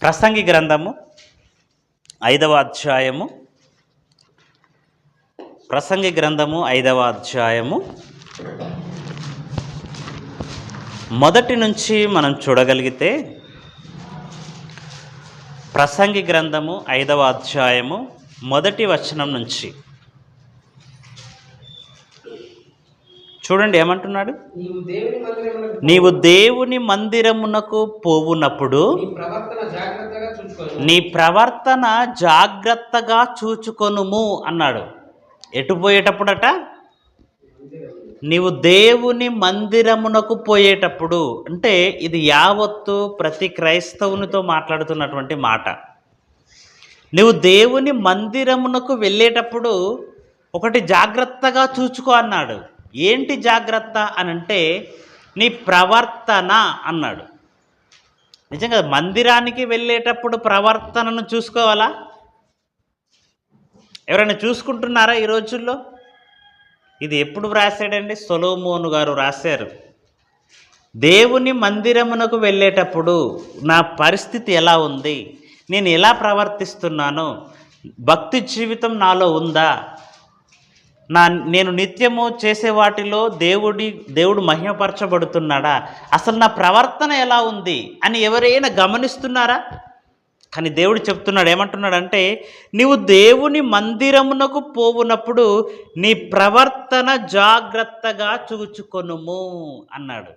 ప్రసంగి గ్రంథము 5వ అధ్యాయము. ప్రసంగి గ్రంథము 5వ అధ్యాయము మొదటి నుంచి మనం చూడగలిగితే, ప్రసంగి గ్రంథము 5వ అధ్యాయము మొదటి వచనం నుంచి చూడండి ఏమంటున్నాడు. నీవు దేవుని మందిరమునకు పోవునప్పుడు నీ ప్రవర్తన జాగ్రత్తగా చూచుకొనుము అన్నాడు. ఎటు పోయేటప్పుడట? నీవు దేవుని మందిరమునకు పోయేటప్పుడు. అంటే ఇది యావత్తు ప్రతి క్రైస్తవునితో మాట్లాడుతున్నటువంటి మాట. నువ్వు దేవుని మందిరమునకు వెళ్ళేటప్పుడు ఒకటి జాగ్రత్తగా చూచుకో అన్నాడు. ఏంటి జాగ్రత్త అని అంటే నీ ప్రవర్తన అన్నాడు. నిజంగా మందిరానికి వెళ్ళేటప్పుడు ప్రవర్తనను చూసుకోవాలా? ఎవరైనా చూసుకుంటున్నారా ఈ రోజుల్లో? ఇది ఎప్పుడు వ్రాసాడండి? సొలొమోను గారు రాశారు. దేవుని మందిరమునకు వెళ్ళేటప్పుడు నా పరిస్థితి ఎలా ఉంది, నేను ఎలా ప్రవర్తిస్తున్నాను, భక్తి జీవితం నాలో ఉందా, నేను నిత్యము చేసే వాటిలో దేవుడు మహిమపరచబడుతున్నాడా, అసలు నా ప్రవర్తన ఎలా ఉంది అని ఎవరైనా గమనిస్తున్నారా? కానీ దేవుడు చెప్తున్నాడు, ఏమంటున్నాడంటే నీవు దేవుని మందిరమునకు పోవునప్పుడు నీ ప్రవర్తన జాగ్రత్తగా చూచుకొనుము అన్నాడు.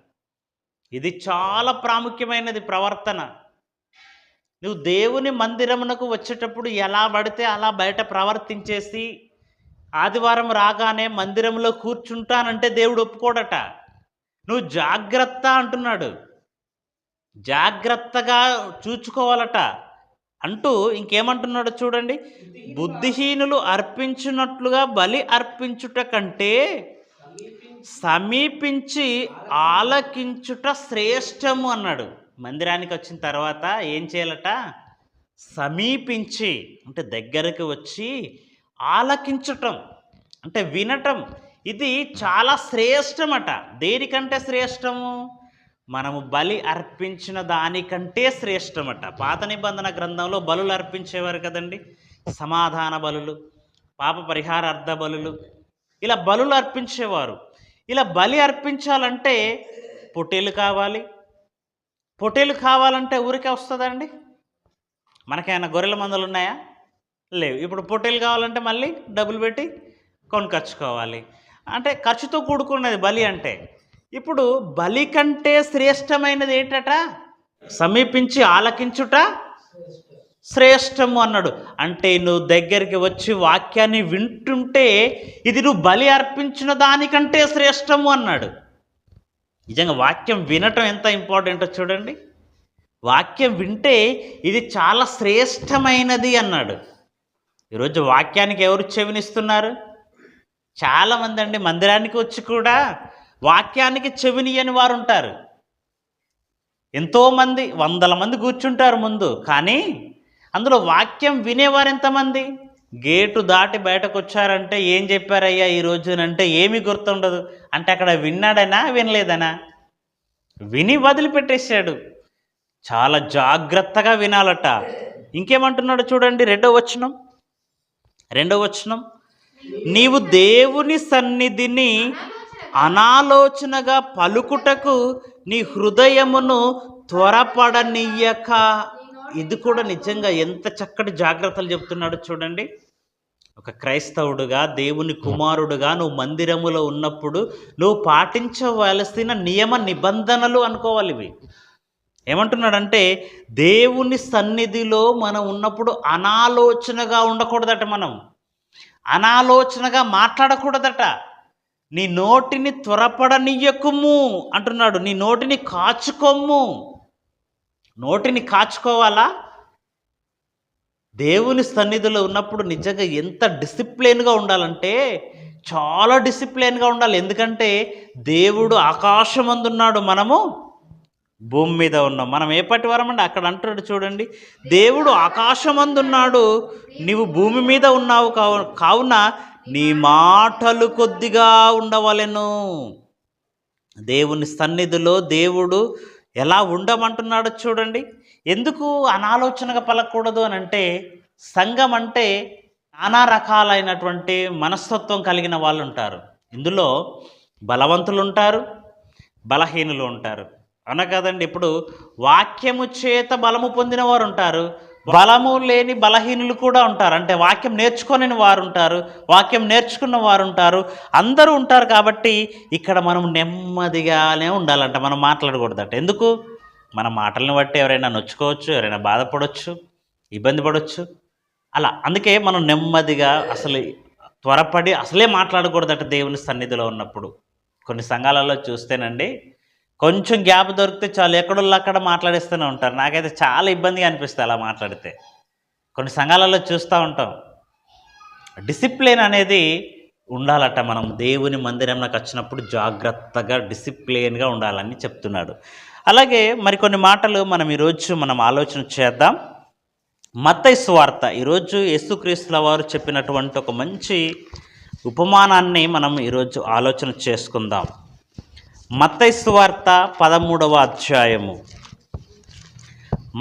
ఇది చాలా ప్రాముఖ్యమైనది ప్రవర్తన. నువ్వు దేవుని మందిరమునకు వచ్చేటప్పుడు ఎలా పడితే అలా బయట ప్రవర్తించేసి ఆదివారం రాగానే మందిరంలో కూర్చుంటానంటే దేవుడు ఒప్పుకోడట. నువ్వు జాగ్రత్త అంటున్నాడు. జాగ్రత్తగా చూచుకోవాలట అంటూ ఇంకేమంటున్నాడు చూడండి. బుద్ధిహీనులు అర్పించినట్లుగా బలి అర్పించుట కంటే సమీపించి ఆలకించుట శ్రేష్టము అన్నాడు. మందిరానికి వచ్చిన తర్వాత ఏం చేయాలట? సమీపించి అంటే దగ్గరకు వచ్చి ఆలకించటం అంటే వినటం. ఇది చాలా శ్రేష్టమట. దేనికంటే శ్రేష్టము? మనము బలి అర్పించిన దానికంటే శ్రేష్టమట. పాత నిబంధన గ్రంథంలో బలులు అర్పించేవారు కదండి. సమాధాన బలులు, పాప పరిహారార్థ బలులు, ఇలా బలులు అర్పించేవారు. ఇలా బలి అర్పించాలంటే పొట్టేలు కావాలి. పొట్టేలు కావాలంటే ఊరికే వస్తుందండి? మనకేమైనా గొర్రెల మందలు ఉన్నాయా? లేవు. ఇప్పుడు పొట్టేలు కావాలంటే మళ్ళీ డబ్బులు పెట్టి కొనుకొచ్చుకోవాలి. అంటే ఖర్చుతో కూడుకున్నది బలి అంటే. ఇప్పుడు బలి కంటే శ్రేష్టమైనది ఏంటట? సమీపించి ఆలకించుట శ్రేష్టము అన్నాడు. అంటే నువ్వు దగ్గరికి వచ్చి వాక్యాన్ని వింటుంటే ఇది నువ్వు బలి అర్పించిన దానికంటే శ్రేష్టము అన్నాడు. నిజంగా వాక్యం వినటం ఎంత ఇంపార్టెంటో చూడండి. వాక్యం వింటే ఇది చాలా శ్రేష్టమైనది అన్నాడు. ఈరోజు వాక్యానికి ఎవరు చెవినిస్తున్నారు? చాలామంది అండి మందిరానికి వచ్చి కూడా వాక్యానికి చెవినియని వారు ఉంటారు. ఎంతోమంది, 100 మంది కూర్చుంటారు ముందు, కానీ అందులో వాక్యం వినేవారు ఎంతమంది? గేటు దాటి బయటకు వచ్చారంటే ఏం చెప్పారయ్యా ఈరోజు అంటే ఏమీ గుర్తుండదు. అంటే అక్కడ విన్నాడనా వినలేదనా? విని వదిలిపెట్టేశాడు. చాలా జాగ్రత్తగా వినాలట. ఇంకేమంటున్నాడు చూడండి, 2వ వచనం. నీవు దేవుని సన్నిధిని అనాలోచనగా పలుకుటకు నీ హృదయమును త్వరపడనీయక. ఇది కూడా నిజంగా ఎంత చక్కటి జాగ్రత్తలు చెప్తున్నాడు చూడండి. ఒక క్రైస్తవుడుగా, దేవుని కుమారుడుగా నువ్వు మందిరములో ఉన్నప్పుడు నువ్వు పాటించవలసిన నియమ నిబంధనలు అనుకోవాలి ఇవి. ఏమంటున్నాడంటే దేవుని సన్నిధిలో మనం ఉన్నప్పుడు అనాలోచనగా ఉండకూడదట. మనం అనాలోచనగా మాట్లాడకూడదట. నీ నోటిని త్వరపడనీయకుము అంటున్నాడు. నీ నోటిని కాచుకోము. నోటిని కాచుకోవాలా? దేవుని సన్నిధిలో ఉన్నప్పుడు నిజంగా ఎంత డిసిప్లిన్గా ఉండాలంటే చాలా డిసిప్లిన్గా ఉండాలి. ఎందుకంటే దేవుడు ఆకాశమందున్నాడు, మనము భూమి మీద ఉన్నాం. మనం ఏ పట్టి వారమండి? అక్కడ అంటాడు చూడండి, దేవుడు ఆకాశమందున్నాడు, నీవు భూమి మీద ఉన్నావు, కావున నీ మాటలు కొద్దిగా ఉండవలెను. దేవుని సన్నిధిలో దేవుడు ఎలా ఉండమంటున్నాడో చూడండి. ఎందుకు అనాలోచనగా పలకూడదు అని అంటే, సంఘం అంటే నానా రకాలైనటువంటి మనస్తత్వం కలిగిన వాళ్ళు ఉంటారు. ఇందులో బలవంతులు ఉంటారు, బలహీనులు ఉంటారు. అవునా కదండి? ఇప్పుడు వాక్యము చేత బలము పొందిన వారు ఉంటారు, బలము లేని బలహీనులు కూడా ఉంటారు. అంటే వాక్యం నేర్చుకొని వారు ఉంటారు, వాక్యం నేర్చుకున్న వారు ఉంటారు, అందరూ ఉంటారు. కాబట్టి ఇక్కడ మనం నెమ్మదిగానే ఉండాలంట, మనం మాట్లాడకూడదట. ఎందుకు? మన మాటలను బట్టి ఎవరైనా నొచ్చుకోవచ్చు, ఎవరైనా బాధపడవచ్చు, ఇబ్బంది పడవచ్చు. అలా అందుకే మనం నెమ్మదిగా, అసలు త్వరపడి అసలే మాట్లాడకూడదట దేవుని సన్నిధిలో ఉన్నప్పుడు. కొన్ని సంఘాలలో చూస్తేనండి, కొంచెం గ్యాప్ దొరికితే చాలు ఎక్కడోళ్ళు అక్కడ మాట్లాడేస్తూనే ఉంటారు. నాకైతే చాలా ఇబ్బందిగా అనిపిస్తుంది అలా మాట్లాడితే. కొన్ని సంఘాలలో చూస్తూ ఉంటాం. డిసిప్లిన్ అనేది ఉండాలట. మనం దేవుని మందిరంలోకి వచ్చినప్పుడు జాగ్రత్తగా డిసిప్లిన్గా ఉండాలని చెప్తున్నాడు. అలాగే మరికొన్ని మాటలు మనం ఆలోచన చేద్దాం. మత్తయి సువార్త, ఈరోజు యేసుక్రీస్తుల వారు చెప్పినటువంటి ఒక మంచి ఉపమానాన్ని మనం ఈరోజు ఆలోచన చేసుకుందాం. మత్తయి సువార్త 13వ అధ్యాయము.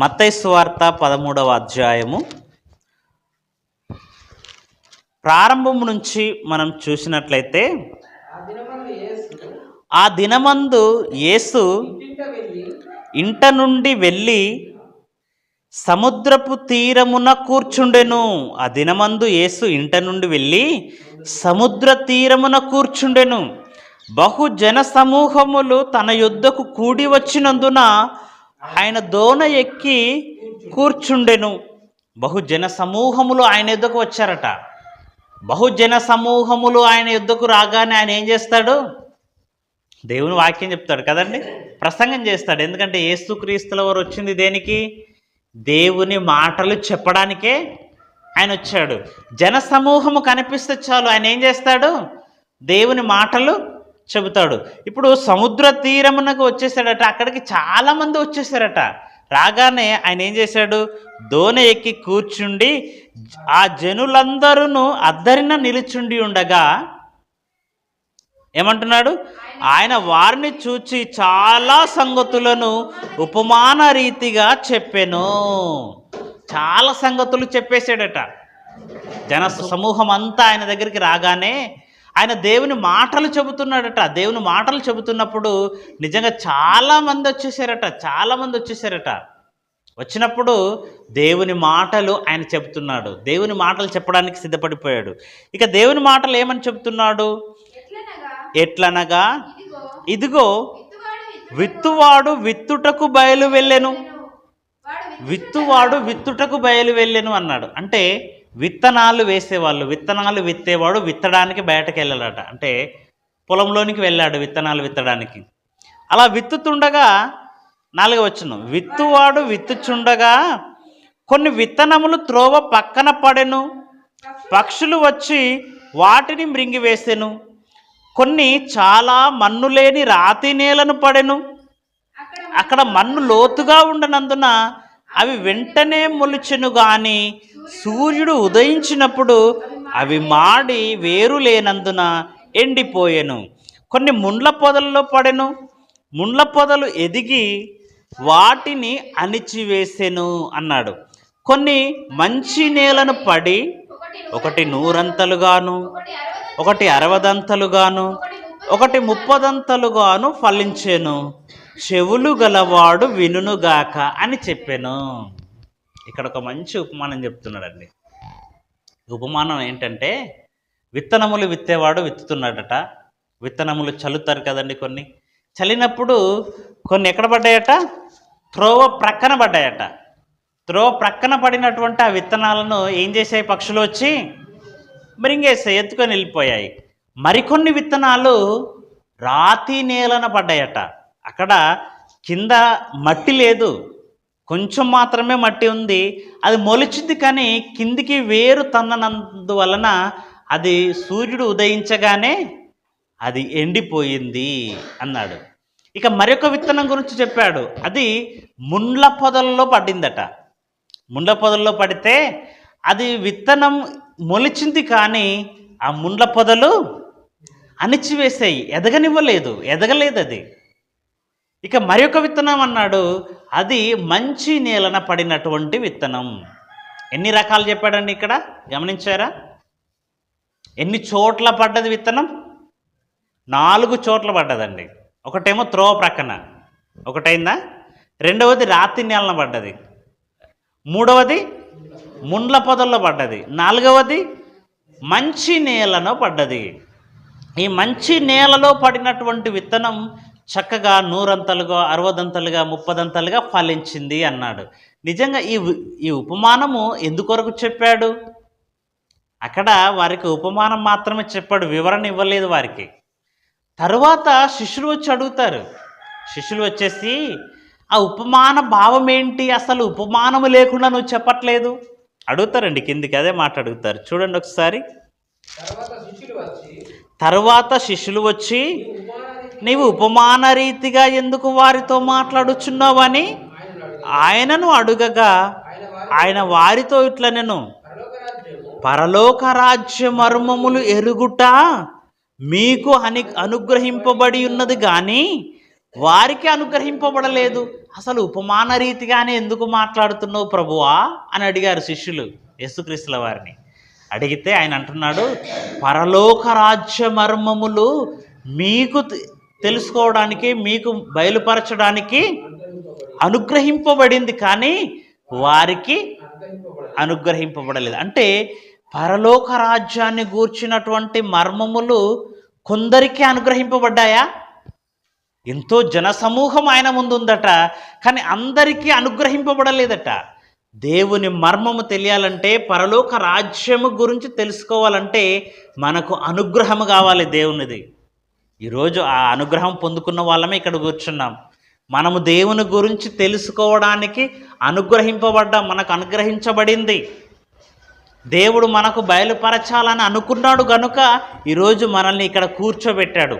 మత్తయి సువార్త 13వ అధ్యాయము ప్రారంభం నుంచి మనం చూసినట్లయితే, ఆ దినమందు యేసు ఇంట నుండి వెళ్ళి సముద్రపు తీరమున కూర్చుండెను. ఆ దినమందు యేసు ఇంట నుండి వెళ్ళి సముద్ర తీరమున కూర్చుండెను. బహుజన సమూహములు తన యొద్దకు కూడి వచ్చినందున ఆయన దోణ ఎక్కి కూర్చుండెను. బహుజన సమూహములు ఆయన యొద్దకు వచ్చారట. బహుజన సమూహములు ఆయన యొద్దకు రాగానే ఆయన ఏం చేస్తాడు? దేవుని వాక్యం చెప్తాడు కదండి, ప్రసంగం చేస్తాడు. ఎందుకంటే యేసుక్రీస్తుల వారు వచ్చింది దేనికి? దేవుని మాటలు చెప్పడానికే ఆయన వచ్చాడు. జన సమూహము కనిపిస్తే చాలు ఆయన ఏం చేస్తాడు? దేవుని మాటలు చెబుతాడు. ఇప్పుడు సముద్ర తీరమునకు వచ్చేసాడట. అక్కడికి చాలామంది వచ్చేసారట. రాగానే ఆయన ఏం చేశాడు? దోణ ఎక్కి కూర్చుండి ఆ జనులందరూ అద్దరిన నిలుచుండి ఉండగా ఏమంటున్నాడు? ఆయన వారిని చూచి చాలా సంగతులను ఉపమాన రీతిగా చెప్పెను. చాలా సంగతులు చెప్పేశాడట. జన సమూహం అంతా ఆయన దగ్గరికి రాగానే ఆయన దేవుని మాటలు చెబుతున్నాడట. దేవుని మాటలు చెబుతున్నప్పుడు నిజంగా చాలామంది వచ్చేసారట. వచ్చినప్పుడు దేవుని మాటలు ఆయన చెబుతున్నాడు. దేవుని మాటలు చెప్పడానికి సిద్ధపడిపోయాడు. ఇక దేవుని మాటలు ఏమని చెబుతున్నాడు? ఎట్లనగా, ఇదిగో విత్తువాడు విత్తుటకు బయలు వెళ్ళెను. విత్తువాడు విత్తుటకు బయలు వెళ్ళెను అన్నాడు. అంటే విత్తనాలు వేసేవాళ్ళు, విత్తనాలు విత్తేవాడు విత్తడానికి బయటకు వెళ్ళాడట. అంటే పొలంలోనికి వెళ్ళాడు విత్తనాలు విత్తడానికి. అలా విత్తుతుండగా 4వ వచనం, విత్తువాడు విత్తుచుండగా కొన్ని విత్తనములు త్రోవ పక్కన పడెను, పక్షులు వచ్చి వాటిని మృంగివేసెను. కొన్ని చాలా మన్ను లేని రాతి నేలను పడెను. అక్కడ మన్ను లోతుగా ఉండనందున అవి వెంటనే మొలిచెను, గాని సూర్యుడు ఉదయించినప్పుడు అవి మాడి వేరు లేనందున ఎండిపోయెను. కొన్ని ముండ్ల పొదల్లో పడెను. ముండ్ల పొదలు ఎదిగి వాటిని అణిచివేసెను అన్నాడు. కొన్ని మంచి నేలను పడి ఒకటి 100 ఒకటి 60 ఒకటి 30 ఫలించెను. చెవులు గలవాడు వినుగాక అని చెప్పాను. ఇక్కడ ఒక మంచి ఉపమానం చెప్తున్నాడండి. ఉపమానం ఏంటంటే, విత్తనములు విత్తేవాడు విత్తుతున్నాడట. విత్తనములు చల్లుతారు కదండి. కొన్ని చల్లినప్పుడు కొన్ని ఎక్కడ పడ్డాయట? త్రోవ ప్రక్కన పడ్డాయట. త్రోవ ప్రక్కన పడినటువంటి ఆ విత్తనాలను ఏం చేశాయి? పక్షులు వచ్చి మృంగేసాయి, ఎత్తుకొని వెళ్ళిపోయాయి. మరికొన్ని విత్తనాలు రాతి నేలన పడ్డాయట. అక్కడ కింద మట్టి లేదు, కొంచెం మాత్రమే మట్టి ఉంది. అది మొలిచింది, కానీ కిందికి వేరు తన్ననందువలన అది సూర్యుడు ఉదయించగానే అది ఎండిపోయింది అన్నాడు. ఇక మరొక విత్తనం గురించి చెప్పాడు. అది ముండ్ల పొదల్లో పడిందట. ముండ్ల పొదల్లో పడితే అది విత్తనం మొలిచింది, కానీ ఆ ముండ్ల పొదలు అణిచివేసాయి, ఎదగలేదు అది. ఇక మరి ఒక విత్తనం అన్నాడు, అది మంచి నేలన పడినటువంటి విత్తనం. ఎన్ని రకాలు చెప్పాడండి ఇక్కడ, గమనించారా? ఎన్ని చోట్ల పడ్డది విత్తనం? 4 చోట్ల పడ్డదండి. ఒకటేమో త్రోవ ప్రక్కన, ఒకటైందా? రెండవది రాతి నేలన పడ్డది, మూడవది ముండ్ల పొదల్లో పడ్డది, నాలుగవది మంచి నేలలో పడ్డది. ఈ మంచి నేలలో పడినటువంటి విత్తనం చక్కగా 100 60 30 ఫలించింది అన్నాడు. నిజంగా ఈ ఉపమానము ఎందుకొరకు చెప్పాడు? అక్కడ వారికి ఉపమానం మాత్రమే చెప్పాడు, వివరణ ఇవ్వలేదు వారికి. తరువాత శిష్యులు వచ్చి అడుగుతారు. శిష్యులు వచ్చేసి, ఆ ఉపమాన భావం ఏంటి, అసలు ఉపమానము లేకుండా నువ్వు చెప్పట్లేదు అడుగుతారండి. కిందికి అదే మాట అడుగుతారు. చూడండి ఒకసారి. తర్వాత శిష్యులు వచ్చి, నీవు ఉపమాన రీతిగా ఎందుకు వారితో మాట్లాడుచున్నావని ఆయనను అడుగగా, ఆయన వారితో ఇట్లా, నేను పరలోక రాజ్య మర్మములు ఎరుగుట మీకు అనుగ్రహింపబడి ఉన్నది కానీ వారికి అనుగ్రహింపబడలేదు. అసలు ఉపమాన రీతిగానే ఎందుకు మాట్లాడుతున్నావు ప్రభువా అని అడిగారు శిష్యులు యేసుక్రీస్తుల వారిని. అడిగితే ఆయన అంటున్నాడు, పరలోక రాజ్య మర్మములు మీకు తెలుసుకోవడానికి, మీకు బయలుపరచడానికి అనుగ్రహింపబడింది కానీ వారికి అనుగ్రహింపబడలేదు. అంటే పరలోక రాజ్యాన్ని గూర్చినటువంటి మర్మములు కొందరికి అనుగ్రహింపబడ్డాయా? ఎంతో జనసమూహం ఆయన ముందు ఉందట, కానీ అందరికీ అనుగ్రహింపబడలేదట. దేవుని మర్మము తెలియాలంటే, పరలోక రాజ్యము గురించి తెలుసుకోవాలంటే మనకు అనుగ్రహము కావాలి దేవునిది. ఈరోజు ఆ అనుగ్రహం పొందుకున్న వాళ్ళమే ఇక్కడ కూర్చున్నాం. మనము దేవుని గురించి తెలుసుకోవడానికి అనుగ్రహింపబడ్డాం, మనకు అనుగ్రహించబడింది. దేవుడు మనకు బయలుపరచాలని అనుకున్నాడు కనుక ఈరోజు మనల్ని ఇక్కడ కూర్చోబెట్టాడు.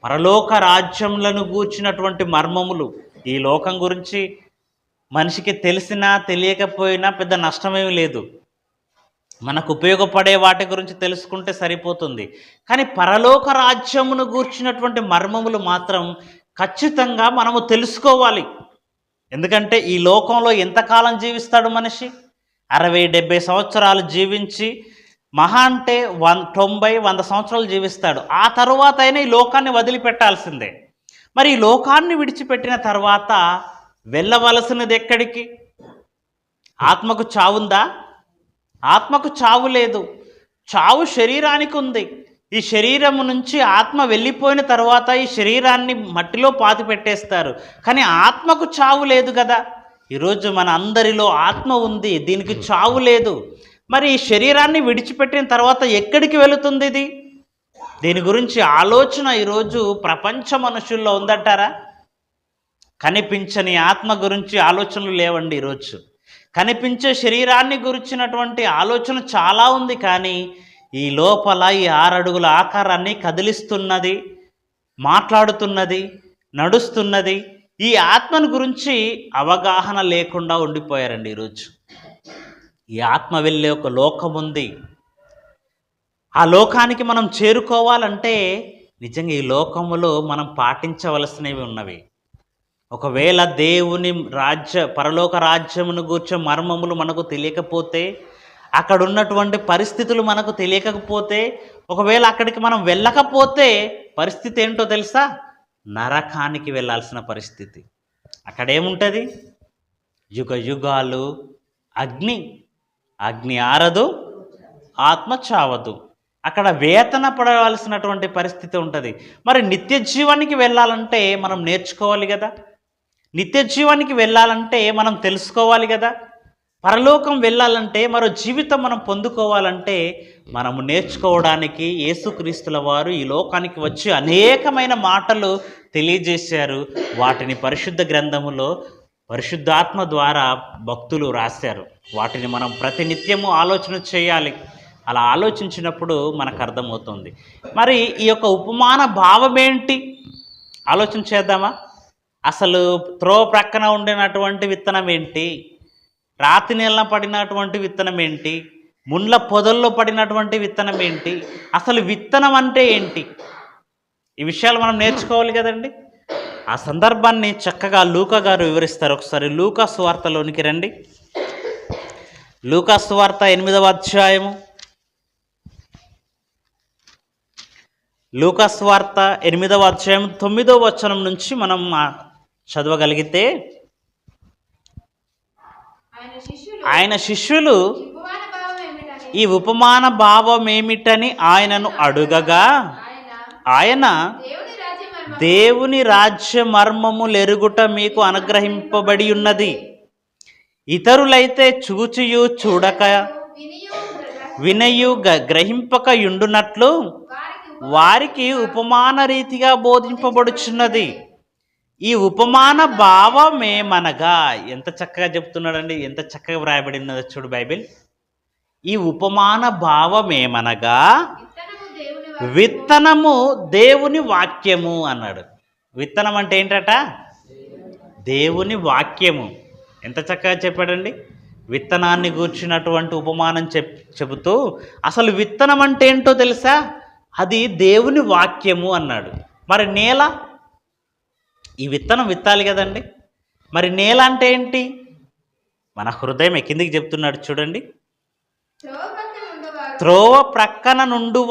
పరలోక రాజ్యములను గూర్చినటువంటి మర్మములు, ఈ లోకం గురించి మనిషికి తెలిసినా తెలియకపోయినా పెద్ద నష్టమేమీ లేదు. మనకు ఉపయోగపడే వాటి గురించి తెలుసుకుంటే సరిపోతుంది. కానీ పరలోక రాజ్యమును గూర్చినటువంటి మర్మములు మాత్రం ఖచ్చితంగా మనము తెలుసుకోవాలి. ఎందుకంటే ఈ లోకంలో ఎంతకాలం జీవిస్తాడు మనిషి? 60-70 సంవత్సరాలు జీవించి, మహా అంటే 90-100 సంవత్సరాలు జీవిస్తాడు. ఆ తరువాత అయినా ఈ లోకాన్ని వదిలిపెట్టాల్సిందే. మరి ఈ లోకాన్ని విడిచిపెట్టిన తర్వాత వెళ్ళవలసినది ఎక్కడికి? ఆత్మకు చావుందా? ఆత్మకు చావు లేదు. చావు శరీరానికి ఉంది. ఈ శరీరము నుంచి ఆత్మ వెళ్ళిపోయిన తర్వాత ఈ శరీరాన్ని మట్టిలో పాతి పెట్టేస్తారు, కానీ ఆత్మకు చావు లేదు కదా. ఈరోజు మన అందరిలో ఆత్మ ఉంది, దీనికి చావు లేదు. మరి ఈ శరీరాన్ని విడిచిపెట్టిన తర్వాత ఎక్కడికి వెళుతుంది ఇది? దీని గురించి ఆలోచన ఈరోజు ప్రపంచ మనుషుల్లో ఉందంటారా? కనిపించని ఆత్మ గురించి ఆలోచనలు లేవండి ఈరోజు. కనిపించే శరీరాన్ని గురించినటువంటి ఆలోచన చాలా ఉంది, కానీ ఈ లోపల ఈ 6 అడుగుల ఆకారాన్ని కదిలిస్తున్నది, మాట్లాడుతున్నది, నడుస్తున్నది, ఈ ఆత్మను గురించి అవగాహన లేకుండా ఉండిపోయారండి ఈరోజు. ఈ ఆత్మ వెళ్ళే ఒక లోకం ఉంది. ఆ లోకానికి మనం చేరుకోవాలంటే నిజంగా ఈ లోకములో మనం పాటించవలసినవి ఉన్నవి. ఒకవేళ దేవుని పరలోక రాజ్యమును గూర్చే మర్మములు మనకు తెలియకపోతే, అక్కడ ఉన్నటువంటి పరిస్థితులు మనకు తెలియకపోతే, ఒకవేళ అక్కడికి మనం వెళ్ళకపోతే పరిస్థితి ఏంటో తెలుసా? నరకానికి వెళ్ళాల్సిన పరిస్థితి. అక్కడేముంటుంది? యుగ యుగాలు అగ్ని ఆరదు, ఆత్మ చావదు. అక్కడ వేతన పడవలసినటువంటి పరిస్థితి ఉంటుంది. మరి నిత్య జీవానికి వెళ్ళాలంటే మనం నేర్చుకోవాలి కదా. నిత్య జీవానికి వెళ్ళాలంటే మనం తెలుసుకోవాలి కదా. పరలోకం వెళ్ళాలంటే, మరో జీవితం మనం పొందుకోవాలంటే మనము నేర్చుకోవడానికి యేసుక్రీస్తుల వారు ఈ లోకానికి వచ్చి అనేకమైన మాటలు తెలియజేశారు. వాటిని పరిశుద్ధ గ్రంథములో పరిశుద్ధాత్మ ద్వారా భక్తులు రాశారు. వాటిని మనం ప్రతినిత్యము ఆలోచన చేయాలి. అలా ఆలోచించినప్పుడు మనకు అర్థమవుతుంది. మరి ఈ యొక్క ఉపమాన భావం ఏంటి ఆలోచన చేద్దామా? అసలు త్రోవ ప్రక్కన ఉండినటువంటి విత్తనం ఏంటి? రాతి నేలన పడినటువంటి విత్తనం ఏంటి? ముండ్ల పొదల్లో పడినటువంటి విత్తనం ఏంటి? అసలు విత్తనం అంటే ఏంటి? ఈ విషయాలు మనం నేర్చుకోవాలి కదండి. ఆ సందర్భాన్ని చక్కగా లూకా గారు వివరిస్తారు. ఒకసారి లూకా సువార్తలోనికి రండి. లూకా సువార్త 8వ అధ్యాయము. లూకా సువార్త 8వ అధ్యాయం 9వ వచనం నుంచి మనం చదవగలిగితే, ఆయన శిష్యులు ఈ ఉపమాన భావం ఏమిటని ఆయనను అడుగగా, ఆయన దేవుని రాజ్య మర్మములెరుగుట మీకు అనుగ్రహింపబడి ఉన్నది, ఇతరులైతే చూచియు చూడక వినయు గ్రహింపక యుండునట్లు వారికి ఉపమాన రీతిగా బోధింపబడుచున్నది. ఈ ఉపమాన భావమేమనగా, ఎంత చక్కగా చెప్తున్నాడండి, ఎంత చక్కగా వ్రాయబడినదో చూడు బైబిల్. ఈ ఉపమాన భావమేమనగా విత్తనము దేవుని వాక్యము అన్నాడు. విత్తనం అంటే ఏంటట? దేవుని వాక్యము. ఎంత చక్కగా చెప్పాడండి. విత్తనాన్ని గూర్చినటువంటి ఉపమానం చెబుతూ అసలు విత్తనం అంటే ఏంటో తెలుసా? అది దేవుని వాక్యము అన్నాడు. మరి నేల, ఈ విత్తనం విత్తాలి కదండి. మరి నేల అంటే ఏంటి? మన హృదయం. కిందికి చెప్తున్నాడు చూడండి. త్రోవ ప్రక్కన నుండి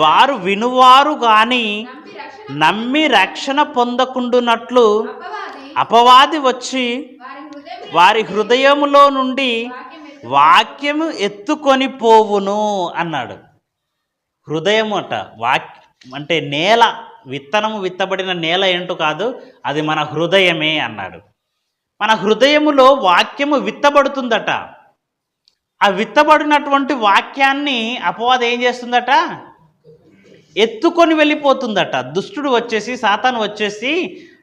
వారు వినువారు గాని నమ్మి రక్షణ పొందకుండునట్లు అపవాది వచ్చి వారి హృదయములో నుండి వాక్యము ఎత్తుకొని పోవును అన్నాడు. హృదయము అట అంటే నేల. విత్తనము విత్తబడిన నేల ఏంటో కాదు, అది మన హృదయమే అన్నాడు. మన హృదయములో వాక్యము విత్తబడుతుందట. ఆ విత్తబడినటువంటి వాక్యాన్ని అపవాది ఏం చేస్తుందట? ఎత్తుకొని వెళ్ళిపోతుందట. దుష్టుడు వచ్చేసి, సాతాను వచ్చేసి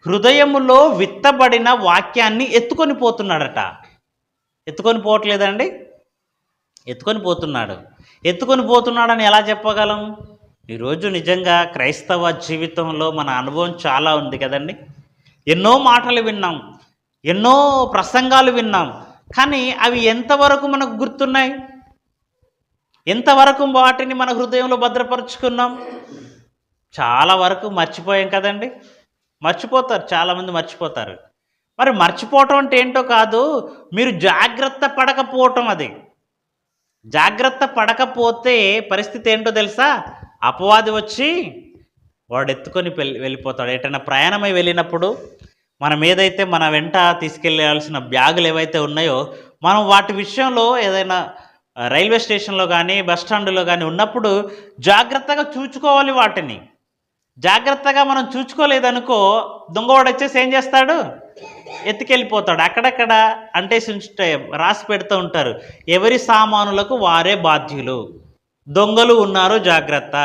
హృదయములో విత్తబడిన వాక్యాన్ని ఎత్తుకొని పోతున్నాడట. ఎత్తుకొని పోవట్లేదండి, ఎత్తుకొని పోతున్నాడు. ఎత్తుకొని పోతున్నాడని ఎలా చెప్పగలం? ఈరోజు నిజంగా క్రైస్తవ జీవితంలో మన అనుభవం చాలా ఉంది కదండి. ఎన్నో మాటలు విన్నాం, ఎన్నో ప్రసంగాలు విన్నాం, కానీ అవి ఎంతవరకు మనకు గుర్తున్నాయి? ఎంతవరకు వాటిని మన హృదయంలో భద్రపరుచుకున్నాం? చాలా వరకు మర్చిపోయాం కదండి. మర్చిపోతారు, చాలామంది మర్చిపోతారు. మరి మర్చిపోవటం అంటే ఏంటో కాదు, మీరు జాగ్రత్త పడకపోవటం. అది జాగ్రత్త పడకపోతే పరిస్థితి ఏంటో తెలుసా? అపవాది వచ్చి వాడు ఎత్తుకొని వెళ్ళిపోతాడు. ఎటైనా ప్రయాణమై వెళ్ళినప్పుడు మనం ఏదైతే మన వెంట తీసుకెళ్ళాల్సిన బ్యాగులు ఏవైతే ఉన్నాయో, మనం వాటి విషయంలో ఏదైనా రైల్వే స్టేషన్లో కానీ బస్ స్టాండ్లో కానీ ఉన్నప్పుడు జాగ్రత్తగా చూసుకోవాలి. వాటిని జాగ్రత్తగా మనం చూసుకోలేదనుకో, దొంగవాడు వచ్చేసి ఏం చేస్తాడు? ఎత్తుకెళ్ళిపోతాడు. అక్కడక్కడ అంటేసి రాసి పెడుతూ ఉంటారు, ఎవరి సామానులకు వారే బాధ్యులు, దొంగలు ఉన్నారు జాగ్రత్త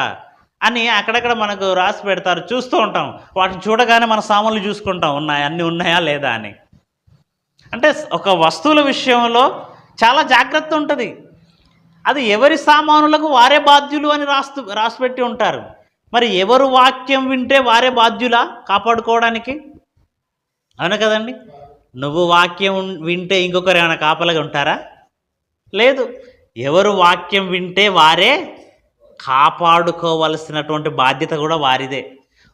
అని అక్కడక్కడ మనకు రాసి పెడతారు. చూస్తూ ఉంటాం. వాటిని చూడగానే మన సామాన్లు చూసుకుంటాం, అన్నీ ఉన్నాయా లేదా అని. అంటే ఒక వస్తువుల విషయంలో చాలా జాగ్రత్త ఉంటుంది. అది ఎవరి సామానులకు వారే బాధ్యులు అని రాసిపెట్టి ఉంటారు. మరి ఎవరు వాక్యం వింటే వారే బాధ్యులా కాపాడుకోవడానికి? అవును కదండి. నువ్వు వాక్యం వింటే ఇంకొకరు ఏమైనా కాపలాగా ఉంటారా? లేదు. ఎవరు వాక్యం వింటే వారే కాపాడుకోవలసినటువంటి బాధ్యత కూడా వారిదే.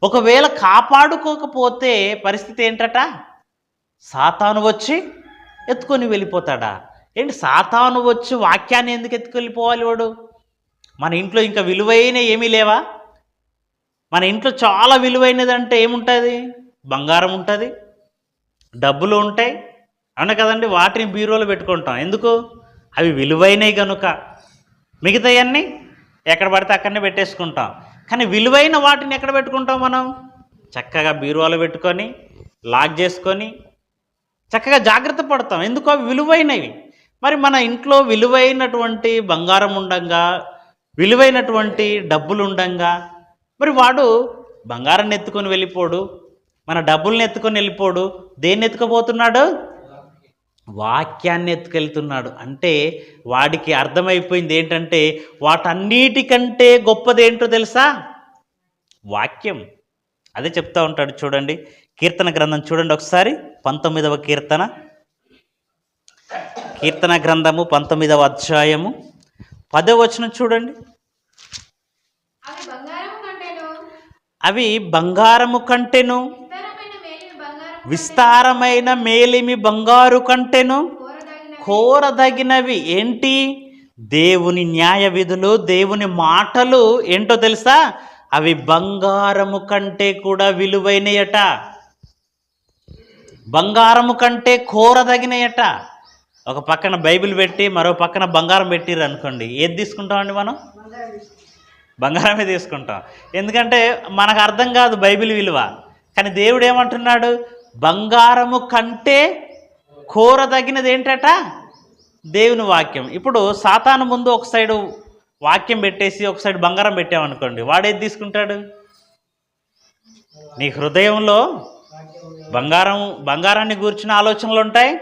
ఒకవేళ కాపాడుకోకపోతే పరిస్థితి ఏంటట? సాతాను వచ్చి ఎత్తుకొని వెళ్ళిపోతాడా? ఏంటి సాతాను వచ్చి వాక్యాన్ని ఎందుకు ఎత్తుకెళ్ళిపోవాలి వాడు? మన ఇంట్లో ఇంకా విలువైన ఏమీ లేవా? మన ఇంట్లో చాలా విలువైనదంటే ఏముంటుంది? బంగారం ఉంటుంది, డబ్బులు ఉంటాయి, అవును కదండి. వాటిని బీరోలో పెట్టుకుంటాం. ఎందుకు? అవి విలువైనవి కనుక. మిగతాయన్నీ ఎక్కడ పడితే అక్కడనే పెట్టేసుకుంటాం. కానీ విలువైన వాటిని ఎక్కడ పెట్టుకుంటాం మనం? చక్కగా బీరువాలో పెట్టుకొని లాక్ చేసుకొని చక్కగా జాగ్రత్త పడతాం. ఎందుకు? అవి విలువైనవి. మరి మన ఇంట్లో విలువైనటువంటి బంగారం ఉండంగా, విలువైనటువంటి డబ్బులు ఉండంగా, మరి వాడు బంగారాన్ని ఎత్తుకొని వెళ్ళిపోడు, మన డబ్బుల్ని ఎత్తుకొని వెళ్ళిపోడు. దేన్ని ఎత్తుకుపోతున్నాడు? వాక్యాన్ని ఎత్తుకెళ్తున్నాడు. అంటే వాడికి అర్థమైపోయింది ఏంటంటే, వాటన్నిటికంటే గొప్పదేంటో తెలుసా? వాక్యం. అదే చెప్తా ఉంటాడు చూడండి. కీర్తన గ్రంథం చూడండి ఒకసారి. 19వ కీర్తన, కీర్తన గ్రంథము 19వ అధ్యాయము 10వ వచనం చూడండి. అవి బంగారము కంటెను, విస్తారమైన మేలిమి బంగారు కంటెను కోరదగినవి. ఏంటి? దేవుని న్యాయ విధులు, దేవుని మాటలు ఏంటో తెలుసా? అవి బంగారము కంటే కూడా విలువైనయట, బంగారము కంటే కోరదగినయట. ఒక పక్కన బైబిల్ పెట్టి మరో పక్కన బంగారం పెట్టిర్రు అనుకోండి, ఏది తీసుకుంటామండి మనం? బంగారమే తీసుకుంటాం. ఎందుకంటే మనకు అర్థం కాదు బైబిల్ విలువ. కానీ దేవుడు ఏమంటున్నాడు? బంగారము కంటే కోరదగినది ఏంటట? దేవుని వాక్యం. ఇప్పుడు సాతాను ముందు ఒక సైడు వాక్యం పెట్టేసి ఒక సైడు బంగారం పెట్టామనుకోండి, వాడేది తీసుకుంటాడు? నీ హృదయంలో బంగారాన్ని గూర్చిన ఆలోచనలు ఉంటాయి,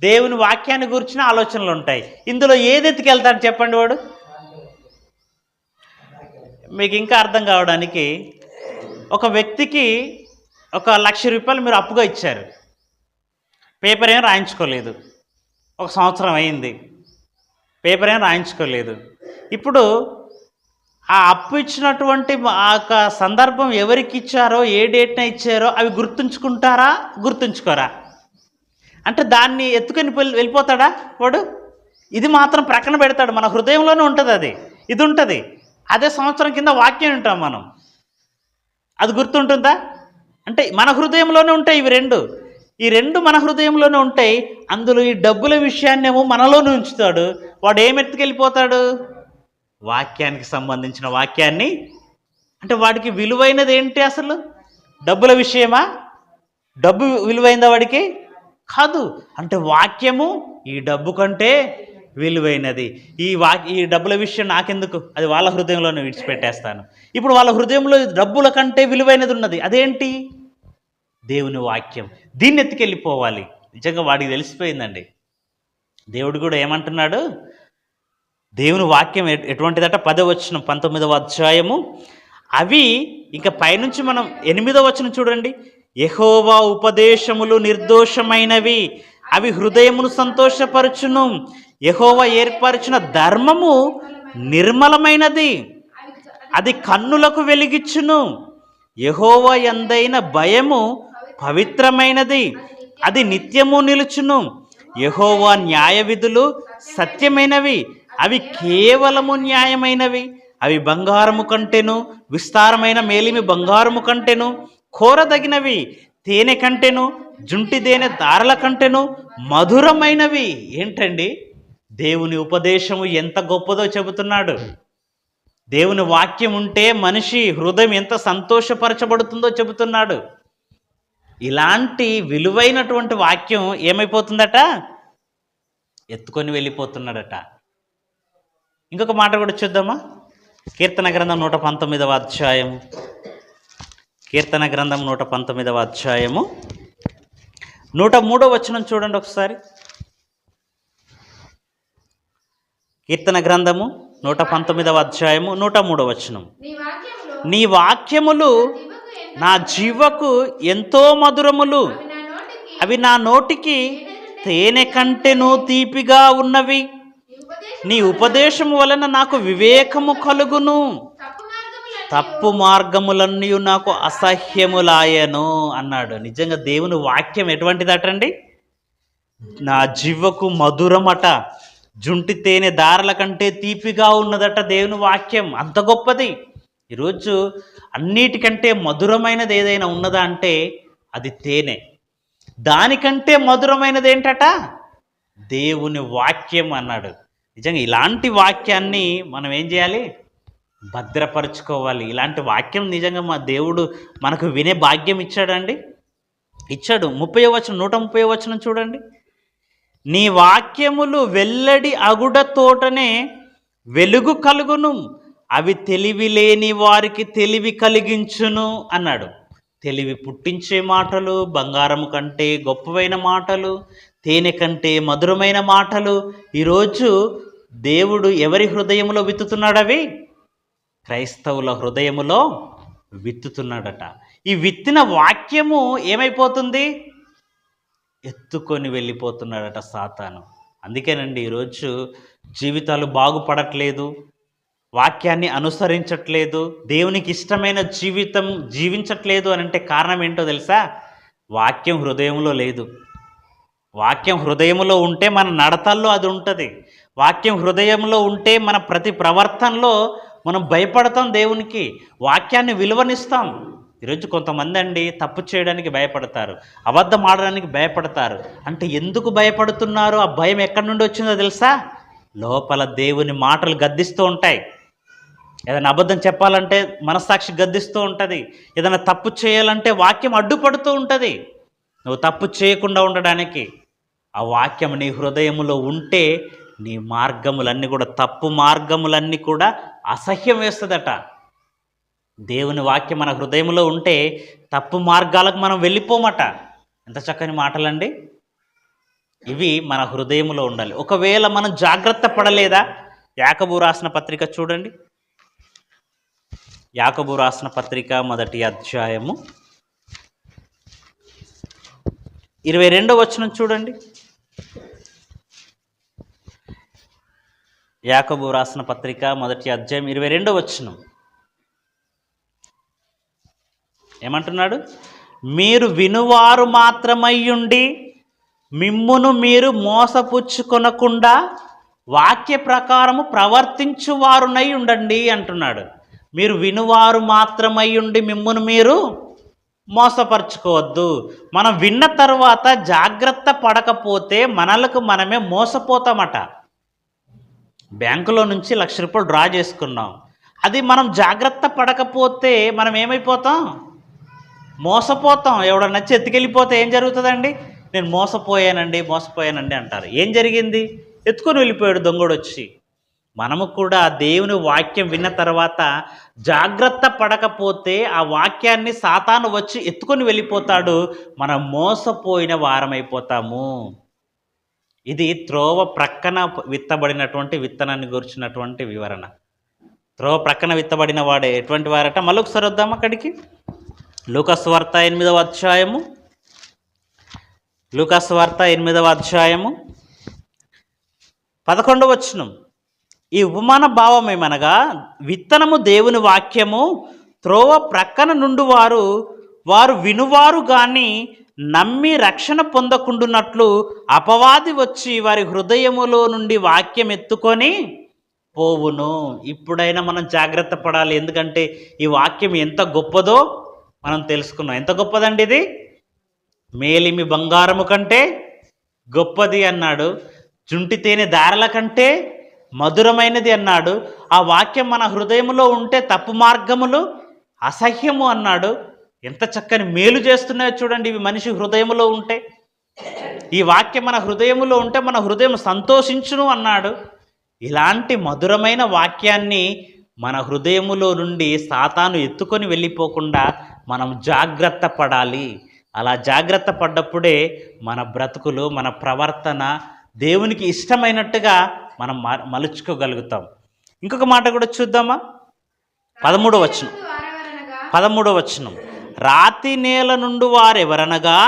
దేవుని వాక్యాన్ని గూర్చిన ఆలోచనలు ఉంటాయి. ఇందులో ఏది ఎత్తుకెళ్తాడు చెప్పండి వాడు? మీకు ఇంకా అర్థం కావడానికి, ఒక వ్యక్తికి 1,00,000 రూపాయలు మీరు అప్పుగా ఇచ్చారు, పేపర్ ఏం రాయించుకోలేదు, 1 సంవత్సరం అయింది, పేపర్ ఏం రాయించుకోలేదు. ఇప్పుడు ఆ అప్పు ఇచ్చినటువంటి ఆ సందర్భం ఎవరికి ఇచ్చారో, ఏ డేట్న ఇచ్చారో అవి గుర్తుంచుకుంటారా, గుర్తుంచుకోరా? అంటే దాన్ని ఎత్తుకొని వెళ్ళిపోతాడా వాడు? ఇది మాత్రం ప్రక్కన పెడతాడు. మన హృదయంలోనే ఉంటుంది అది, ఇది ఉంటుంది. అదే సంవత్సరం కింద వాక్యం వింటాం మనం, అది గుర్తుంటుందా? అంటే మన హృదయంలోనే ఉంటాయి ఇవి రెండు, ఈ రెండు మన హృదయంలోనే ఉంటాయి. అందులో ఈ డబ్బుల విషయాన్నేమో మనలోనే ఉంచుతాడు. వాడు ఏం ఎత్తుకెళ్ళిపోతాడు? వాక్యానికి సంబంధించిన వాక్యాన్ని. అంటే వాడికి విలువైనది ఏంటి అసలు? డబ్బుల విషయమా? డబ్బు విలువైందా వాడికి? కాదు. అంటే వాక్యము ఈ డబ్బు కంటే విలువైనది. ఈ డబ్బుల విషయం నాకెందుకు, అది వాళ్ళ హృదయంలోనే విడిచిపెట్టేస్తాను. ఇప్పుడు వాళ్ళ హృదయంలో డబ్బుల కంటే విలువైనది ఉన్నది, అదేంటి? దేవుని వాక్యం. దీన్ని ఎత్తుకెళ్ళిపోవాలి. నిజంగా వాడికి తెలిసిపోయిందండి. దేవుడు కూడా ఏమంటున్నాడు? దేవుని వాక్యం ఎటువంటిదట? 10వ వచనం 19వ అధ్యాయము. అవి ఇంకా పైనుంచి మనం 8వ వచనం చూడండి. యెహోవా ఉపదేశములు నిర్దోషమైనవి, అవి హృదయమును సంతోషపరచును. యెహోవా ఏర్పరిచిన ధర్మము నిర్మలమైనది, అది కన్నులకు వెలిగిచ్చును. యెహోవా యందైన భయము పవిత్రమైనది, అది నిత్యము నిలుచును. యెహోవా న్యాయ విధులు సత్యమైనవి, అవి కేవలము న్యాయమైనవి. అవి బంగారము కంటెను, విస్తారమైన మేలిమి బంగారము కంటెను కోరదగినవి. తేనె కంటెను, జుంటి తేనె దారల కంటెను మధురమైనవి. ఏంటండి? దేవుని ఉపదేశము ఎంత గొప్పదో చెబుతున్నాడు. దేవుని వాక్యం ఉంటే మనిషి హృదయం ఎంత సంతోషపరచబడుతుందో చెబుతున్నాడు. ఇలాంటి విలువైనటువంటి వాక్యం ఏమైపోతుందట? ఎత్తుకొని వెళ్ళిపోతున్నాడట. ఇంకొక మాట కూడా చూద్దామా? కీర్తన గ్రంథం 119వ అధ్యాయము. కీర్తన గ్రంథం 119వ అధ్యాయము 103వ వచనం చూడండి ఒకసారి. కీర్తన గ్రంథము 119వ అధ్యాయము 103వ వచనం. నీ వాక్యములు నా జీవకు ఎంతో మధురములు, అవి నా నోటికి తేనె కంటెను తీపిగా ఉన్నవి. నీ ఉపదేశము వలన నాకు వివేకము కలుగును, తప్పు మార్గములన్నీ నాకు అసహ్యములాయను అన్నాడు. నిజంగా దేవుని వాక్యం ఎటువంటిదటండి? నా జీవకు మధురమట, జుంటి తేనె దారల కంటే తీపిగా ఉన్నదట దేవుని వాక్యం. అంత గొప్పది. ఈరోజు అన్నిటికంటే మధురమైనది ఏదైనా ఉన్నదా అంటే అది తేనె. దానికంటే మధురమైనది ఏంటట? దేవుని వాక్యం అన్నాడు. నిజంగా ఇలాంటి వాక్యాన్ని మనం ఏం చేయాలి? భద్రపరుచుకోవాలి. ఇలాంటి వాక్యం నిజంగా మా దేవుడు మనకు వినే భాగ్యం ఇచ్చాడండి, ఇచ్చాడు. 30వ వచనం 130వ వచనం చూడండి. నీ వాక్యములు వెల్లడి అగుడ తోటనే వెలుగు కలుగును, అవి తెలివి లేని వారికి తెలివి కలిగించును అన్నాడు. తెలివి పుట్టించే మాటలు, బంగారము కంటే గొప్పవైన మాటలు, తేనె కంటే మధురమైన మాటలు ఈరోజు దేవుడు ఎవరి హృదయంలో విత్తుతున్నాడు? అవి క్రైస్తవుల హృదయములో విత్తుతున్నాడట. ఈ విత్తిన వాక్యము ఏమైపోతుంది? ఎత్తుకొని వెళ్ళిపోతున్నాడట సాతాను. అందుకేనండి ఈరోజు జీవితాలు బాగుపడట్లేదు, వాక్యాన్ని అనుసరించట్లేదు, దేవునికి ఇష్టమైన జీవితం జీవించట్లేదు అని అంటే కారణం ఏంటో తెలుసా? వాక్యం హృదయంలో లేదు. వాక్యం హృదయంలో ఉంటే మన నడతల్లో అది ఉంటుంది. వాక్యం హృదయంలో ఉంటే మన ప్రతి ప్రవర్తనలో మనం భయపడతాం, దేవునికి వాక్యాన్ని విలువనిస్తాం. ఈరోజు కొంతమంది అండి తప్పు చేయడానికి భయపడతారు, అబద్ధం ఆడడానికి భయపడతారు. అంటే ఎందుకు భయపడుతున్నారు? ఆ భయం ఎక్కడి నుండి వచ్చిందో తెలుసా? లోపల దేవుని మాటలు గద్దిస్తూ ఉంటాయి. ఏదైనా అబద్ధం చెప్పాలంటే మనస్సాక్షి గద్దిస్తూ ఉంటుంది. ఏదైనా తప్పు చేయాలంటే వాక్యం అడ్డుపడుతూ ఉంటుంది. నువ్వు తప్పు చేయకుండా ఉండడానికి ఆ వాక్యం నీ హృదయంలో ఉంటే నీ మార్గములన్నీ కూడా, తప్పు మార్గములన్నీ కూడా అసహ్యం వేస్తుందట. దేవుని వాక్యం మన హృదయంలో ఉంటే తప్పు మార్గాలకు మనం వెళ్ళిపోమట. ఎంత చక్కని మాటలండి ఇవి. మన హృదయంలో ఉండాలి. ఒకవేళ మనం జాగ్రత్త పడలేదా? యాకోబు రాసిన పత్రిక చూడండి. యాకోబు రాసిన పత్రిక 1వ అధ్యాయము 22వ వచనం చూడండి. యాకోబు రాసిన పత్రిక 1వ అధ్యాయం 22వ వచనం ఏమంటున్నాడు? మీరు వినువారు మాత్రమయ్యుండి మిమ్మును మీరు మోసపుచ్చుకొనకుండా వాక్య ప్రకారము ప్రవర్తించువారునై ఉండండి అంటున్నాడు. మీరు వినువారు మాత్రమయ్యుండి మిమ్మును మీరు మోసపరుచుకోవద్దు. మనం విన్న తర్వాత జాగ్రత్త పడకపోతే మనలకు మనమే మోసపోతామట. బ్యాంకులో నుంచి ₹1,00,000 డ్రా చేసుకున్నాం. అది మనం జాగ్రత్త పడకపోతే మనం ఏమైపోతాం? మోసపోతాం. ఎవడన్నా నచ్చి ఎత్తుకెళ్ళిపోతే ఏం జరుగుతుందండి? నేను మోసపోయానండి అంటారు. ఏం జరిగింది? ఎత్తుకొని వెళ్ళిపోయాడు దొంగడు వచ్చి. మనము కూడా దేవుని వాక్యం విన్న తర్వాత జాగ్రత్త పడకపోతే ఆ వాక్యాన్ని సాతాను వచ్చి ఎత్తుకొని వెళ్ళిపోతాడు. మనం మోసపోయిన వారమైపోతాము. ఇది త్రోవ ప్రక్కన విత్తబడినటువంటి విత్తనాన్ని గురించినటువంటి వివరణ. త్రోవ ప్రక్కన విత్తబడిన వాడే ఎటువంటి వారట? మళ్ళొకసారి వద్దాం అక్కడికి. లూకాసు వార్త 8వ అధ్యాయము, లూకాసు వార్త 8వ అధ్యాయము 11వ వచనం. ఈ ఉపమాన భావం ఏమనగా, విత్తనము దేవుని వాక్యము త్రోవ ప్రక్కన నుండి వారు వినువారు కానీ నమ్మి రక్షణ పొందకుండునట్లు అపవాది వచ్చి వారి హృదయములో నుండి వాక్యం ఎత్తుకొని పోవును. ఇప్పుడైనా మనం జాగ్రత్త పడాలి. ఎందుకంటే ఈ వాక్యం ఎంత గొప్పదో మనం తెలుసుకున్నాం. ఎంత గొప్పదండి ఇది? మేలిమి బంగారము కంటే గొప్పది అన్నాడు. జుంటి తేనె దారల కంటే మధురమైనది అన్నాడు. ఆ వాక్యం మన హృదయంలో ఉంటే తప్పు మార్గములు అసహ్యము అన్నాడు. ఎంత చక్కని మేలు చేస్తున్నాయో చూడండి ఇవి మనిషి హృదయంలో ఉంటే. ఈ వాక్యం మన హృదయంలో ఉంటే మన హృదయం సంతోషించును అన్నాడు. ఇలాంటి మధురమైన వాక్యాన్ని మన హృదయములో నుండి సాతాను ఎత్తుకొని వెళ్ళిపోకుండా మనం జాగ్రత్త పడాలి. అలా జాగ్రత్త పడ్డప్పుడే మన బ్రతుకులు, మన ప్రవర్తన దేవునికి ఇష్టమైనట్టుగా మనం మలుచుకోగలుగుతాం. ఇంకొక మాట కూడా చూద్దామా? 13వ వచనం. రాతి నేల నుండి వారెవరనగా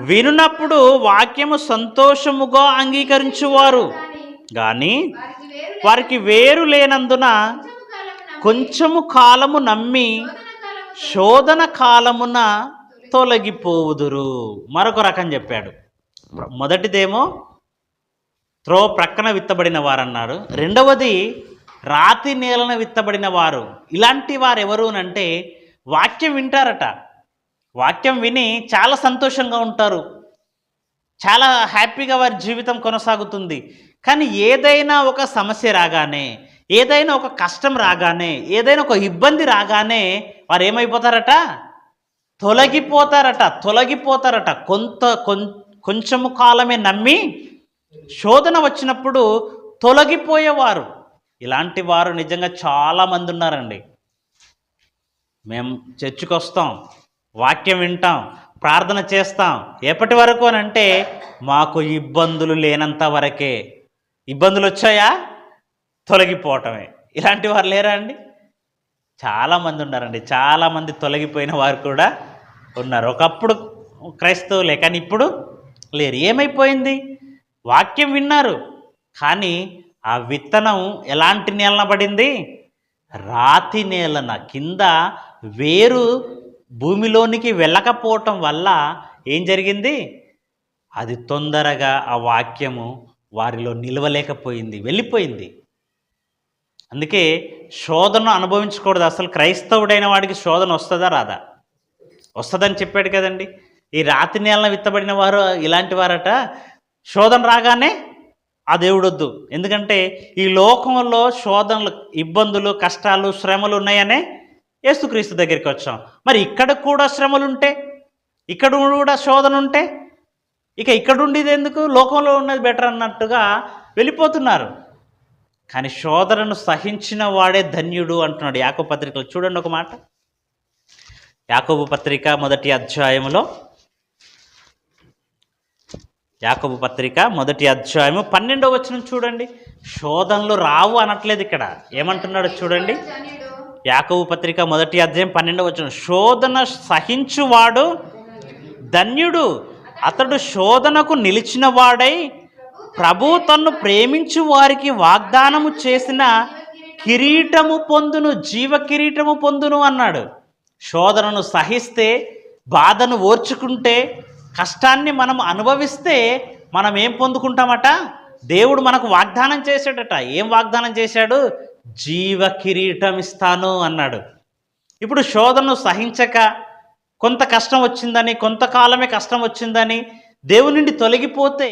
వినునప్పుడు వాక్యము సంతోషముగా అంగీకరించువారు కానీ వారికి వేరు లేనందున కొంచెము కాలము నమ్మి శోధన కాలమున తొలగిపోవుదురు. మరొక రకం చెప్పాడు. మొదటిదేమో త్రోవ ప్రక్కన విత్తబడిన వారు అన్నారు. రెండవది రాతి నేలన విత్తబడిన వారు. ఇలాంటి వారు ఎవరు అంటే వాక్యం వింటారట. వాక్యం విని చాలా సంతోషంగా ఉంటారు, చాలా హ్యాపీగా వారి జీవితం కొనసాగుతుంది. కానీ ఏదైనా ఒక సమస్య రాగానే, ఏదైనా ఒక కష్టం రాగానే, ఏదైనా ఒక ఇబ్బంది రాగానే వారు ఏమైపోతారట? తొలగిపోతారట. కొంచెము కాలమే నమ్మి శోధన వచ్చినప్పుడు తొలగిపోయేవారు. ఇలాంటి వారు నిజంగా చాలామంది ఉన్నారండి. మేము చర్చికి వస్తాం, వాక్యం వింటాం, ప్రార్థన చేస్తాం. ఎప్పటి వరకు అని అంటే మాకు ఇబ్బందులు లేనంత వరకే. ఇబ్బందులు వచ్చాయా? తొలగిపోవటమే. ఇలాంటి వారు లేరా అండి? చాలామంది ఉన్నారండి. చాలామంది తొలగిపోయిన వారు కూడా ఉన్నారు. ఒకప్పుడు క్రైస్తవులే, కానీ ఇప్పుడు లేరు. ఏమైపోయింది? వాక్యం విన్నారు కానీ ఆ విత్తనం ఎలాంటి నేలన పడింది? రాతి నేలన. కింద వేరు భూమిలోనికి వెళ్ళకపోవటం వల్ల ఏం జరిగింది? అది తొందరగా ఆ వాక్యము వారిలో నిలవలేకపోయింది, వెళ్ళిపోయింది. అందుకే శోధన అనుభవించకూడదు. అసలు క్రైస్తవుడైన వాడికి శోధన వస్తుందా రాదా? వస్తుందని చెప్పాడు కదండి. ఈ రాతి నేలన విత్తబడిన వారు ఇలాంటి వారట. శోధన రాగానే ఆ దేవుడొద్దు, ఎందుకంటే ఈ లోకంలో శోధనలు, ఇబ్బందులు, కష్టాలు, శ్రమలు ఉన్నాయనే యేసుక్రీస్తు దగ్గరికి వచ్చాం. మరి ఇక్కడ కూడా శ్రమలు ఉంటే, ఇక్కడ కూడా శోధన ఉంటే ఇక ఇక్కడ ఉండేది ఎందుకు? లోకంలో ఉన్నది బెటర్ అన్నట్టుగా వెళ్ళిపోతున్నారు. కానీ శోధనను సహించిన వాడే ధన్యుడు అంటున్నాడు యాకోబు పత్రికలో. చూడండి ఒక మాట, యాకోబు పత్రిక మొదటి అధ్యాయములో, యాకోబు పత్రిక మొదటి అధ్యాయము 12వ వచనం చూడండి. శోధనలు రావు అనట్లేదు ఇక్కడ, ఏమంటున్నాడు చూడండి. యాకోబు పత్రిక మొదటి అధ్యాయం 12వ వచనం, శోధన సహించువాడు ధన్యుడు, అతడు శోధనకు నిలిచిన వాడై ప్రభు తన్ను ప్రేమించు వారికి వాగ్దానము చేసిన కిరీటము పొందును, జీవ కిరీటము పొందును అన్నాడు. శోధనను సహిస్తే, బాధను ఓర్చుకుంటే, కష్టాన్ని మనం అనుభవిస్తే మనం ఏం పొందుకుంటామట? దేవుడు మనకు వాగ్దానం చేశాడట. ఏం వాగ్దానం చేశాడు? జీవ కిరీటం ఇస్తాను అన్నాడు. ఇప్పుడు శోధనను సహించక కొంత కష్టం వచ్చిందని, కొంతకాలమే కష్టం వచ్చిందని దేవుని నుండి తొలగిపోతే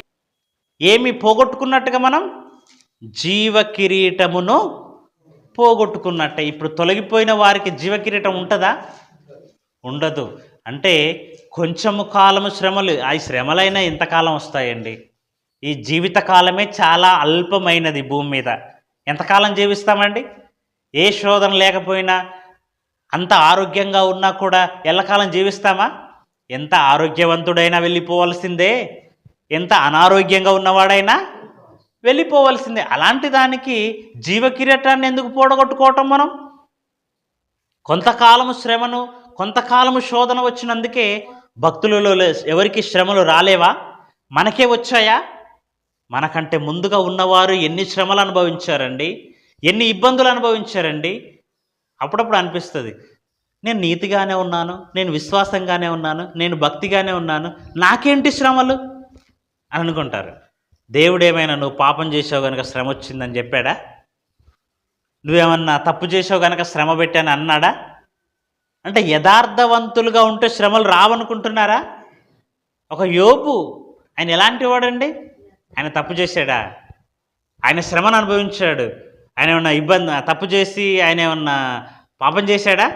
ఏమి పోగొట్టుకున్నట్టుగా? మనం జీవ కిరీటమును పోగొట్టుకున్నట్టే. ఇప్పుడు తొలగిపోయిన వారికి జీవ కిరీటం ఉంటుందా? ఉండదు. అంటే కొంచెము కాలము శ్రమలు, ఆ శ్రమలైనా ఎంతకాలం వస్తాయండి? ఈ జీవిత కాలమే చాలా అల్పమైనది భూమి మీద. ఎంతకాలం జీవిస్తామండి? ఏ శోధన లేకపోయినా, అంత ఆరోగ్యంగా ఉన్నా కూడా ఎల్లకాలం జీవిస్తామా? ఎంత ఆరోగ్యవంతుడైనా వెళ్ళిపోవలసిందే, ఎంత అనారోగ్యంగా ఉన్నవాడైనా వెళ్ళిపోవలసిందే. అలాంటి దానికి జీవ కిరీటాన్ని ఎందుకు పోడగొట్టుకోవటం మనం? కొంతకాలము శ్రమను, కొంతకాలము శోధన వచ్చినందుకే భక్తులలో ఎవరికి శ్రమలు రాలేవా? మనకే వచ్చాయా? మనకంటే ముందుగా ఉన్నవారు ఎన్ని శ్రమలు అనుభవించారండి, ఎన్ని ఇబ్బందులు అనుభవించారండి. అప్పుడప్పుడు అనిపిస్తుంది, నేను నీతిగానే ఉన్నాను, నేను విశ్వాసంగానే ఉన్నాను, నేను భక్తిగానే ఉన్నాను, నాకేంటి శ్రమలు అని అనుకుంటారు. దేవుడేమైనా నువ్వు పాపం చేసావు కనుక శ్రమ వచ్చిందని చెప్పాడా? నువ్వేమన్నా తప్పు చేసావు కనుక శ్రమ పెట్టాను అన్నాడా? అంటే యథార్థవంతులుగా ఉంటే శ్రమలు రావనుకుంటున్నారా? ఒక యోబు, ఆయన ఎలాంటి వాడండి? ఆయన తప్పు చేశాడా? ఆయన శ్రమను అనుభవించాడు. ఆయన ఏమన్నా ఇబ్బంది, తప్పు చేసి ఆయన ఏమన్నా పాపం చేశాడా?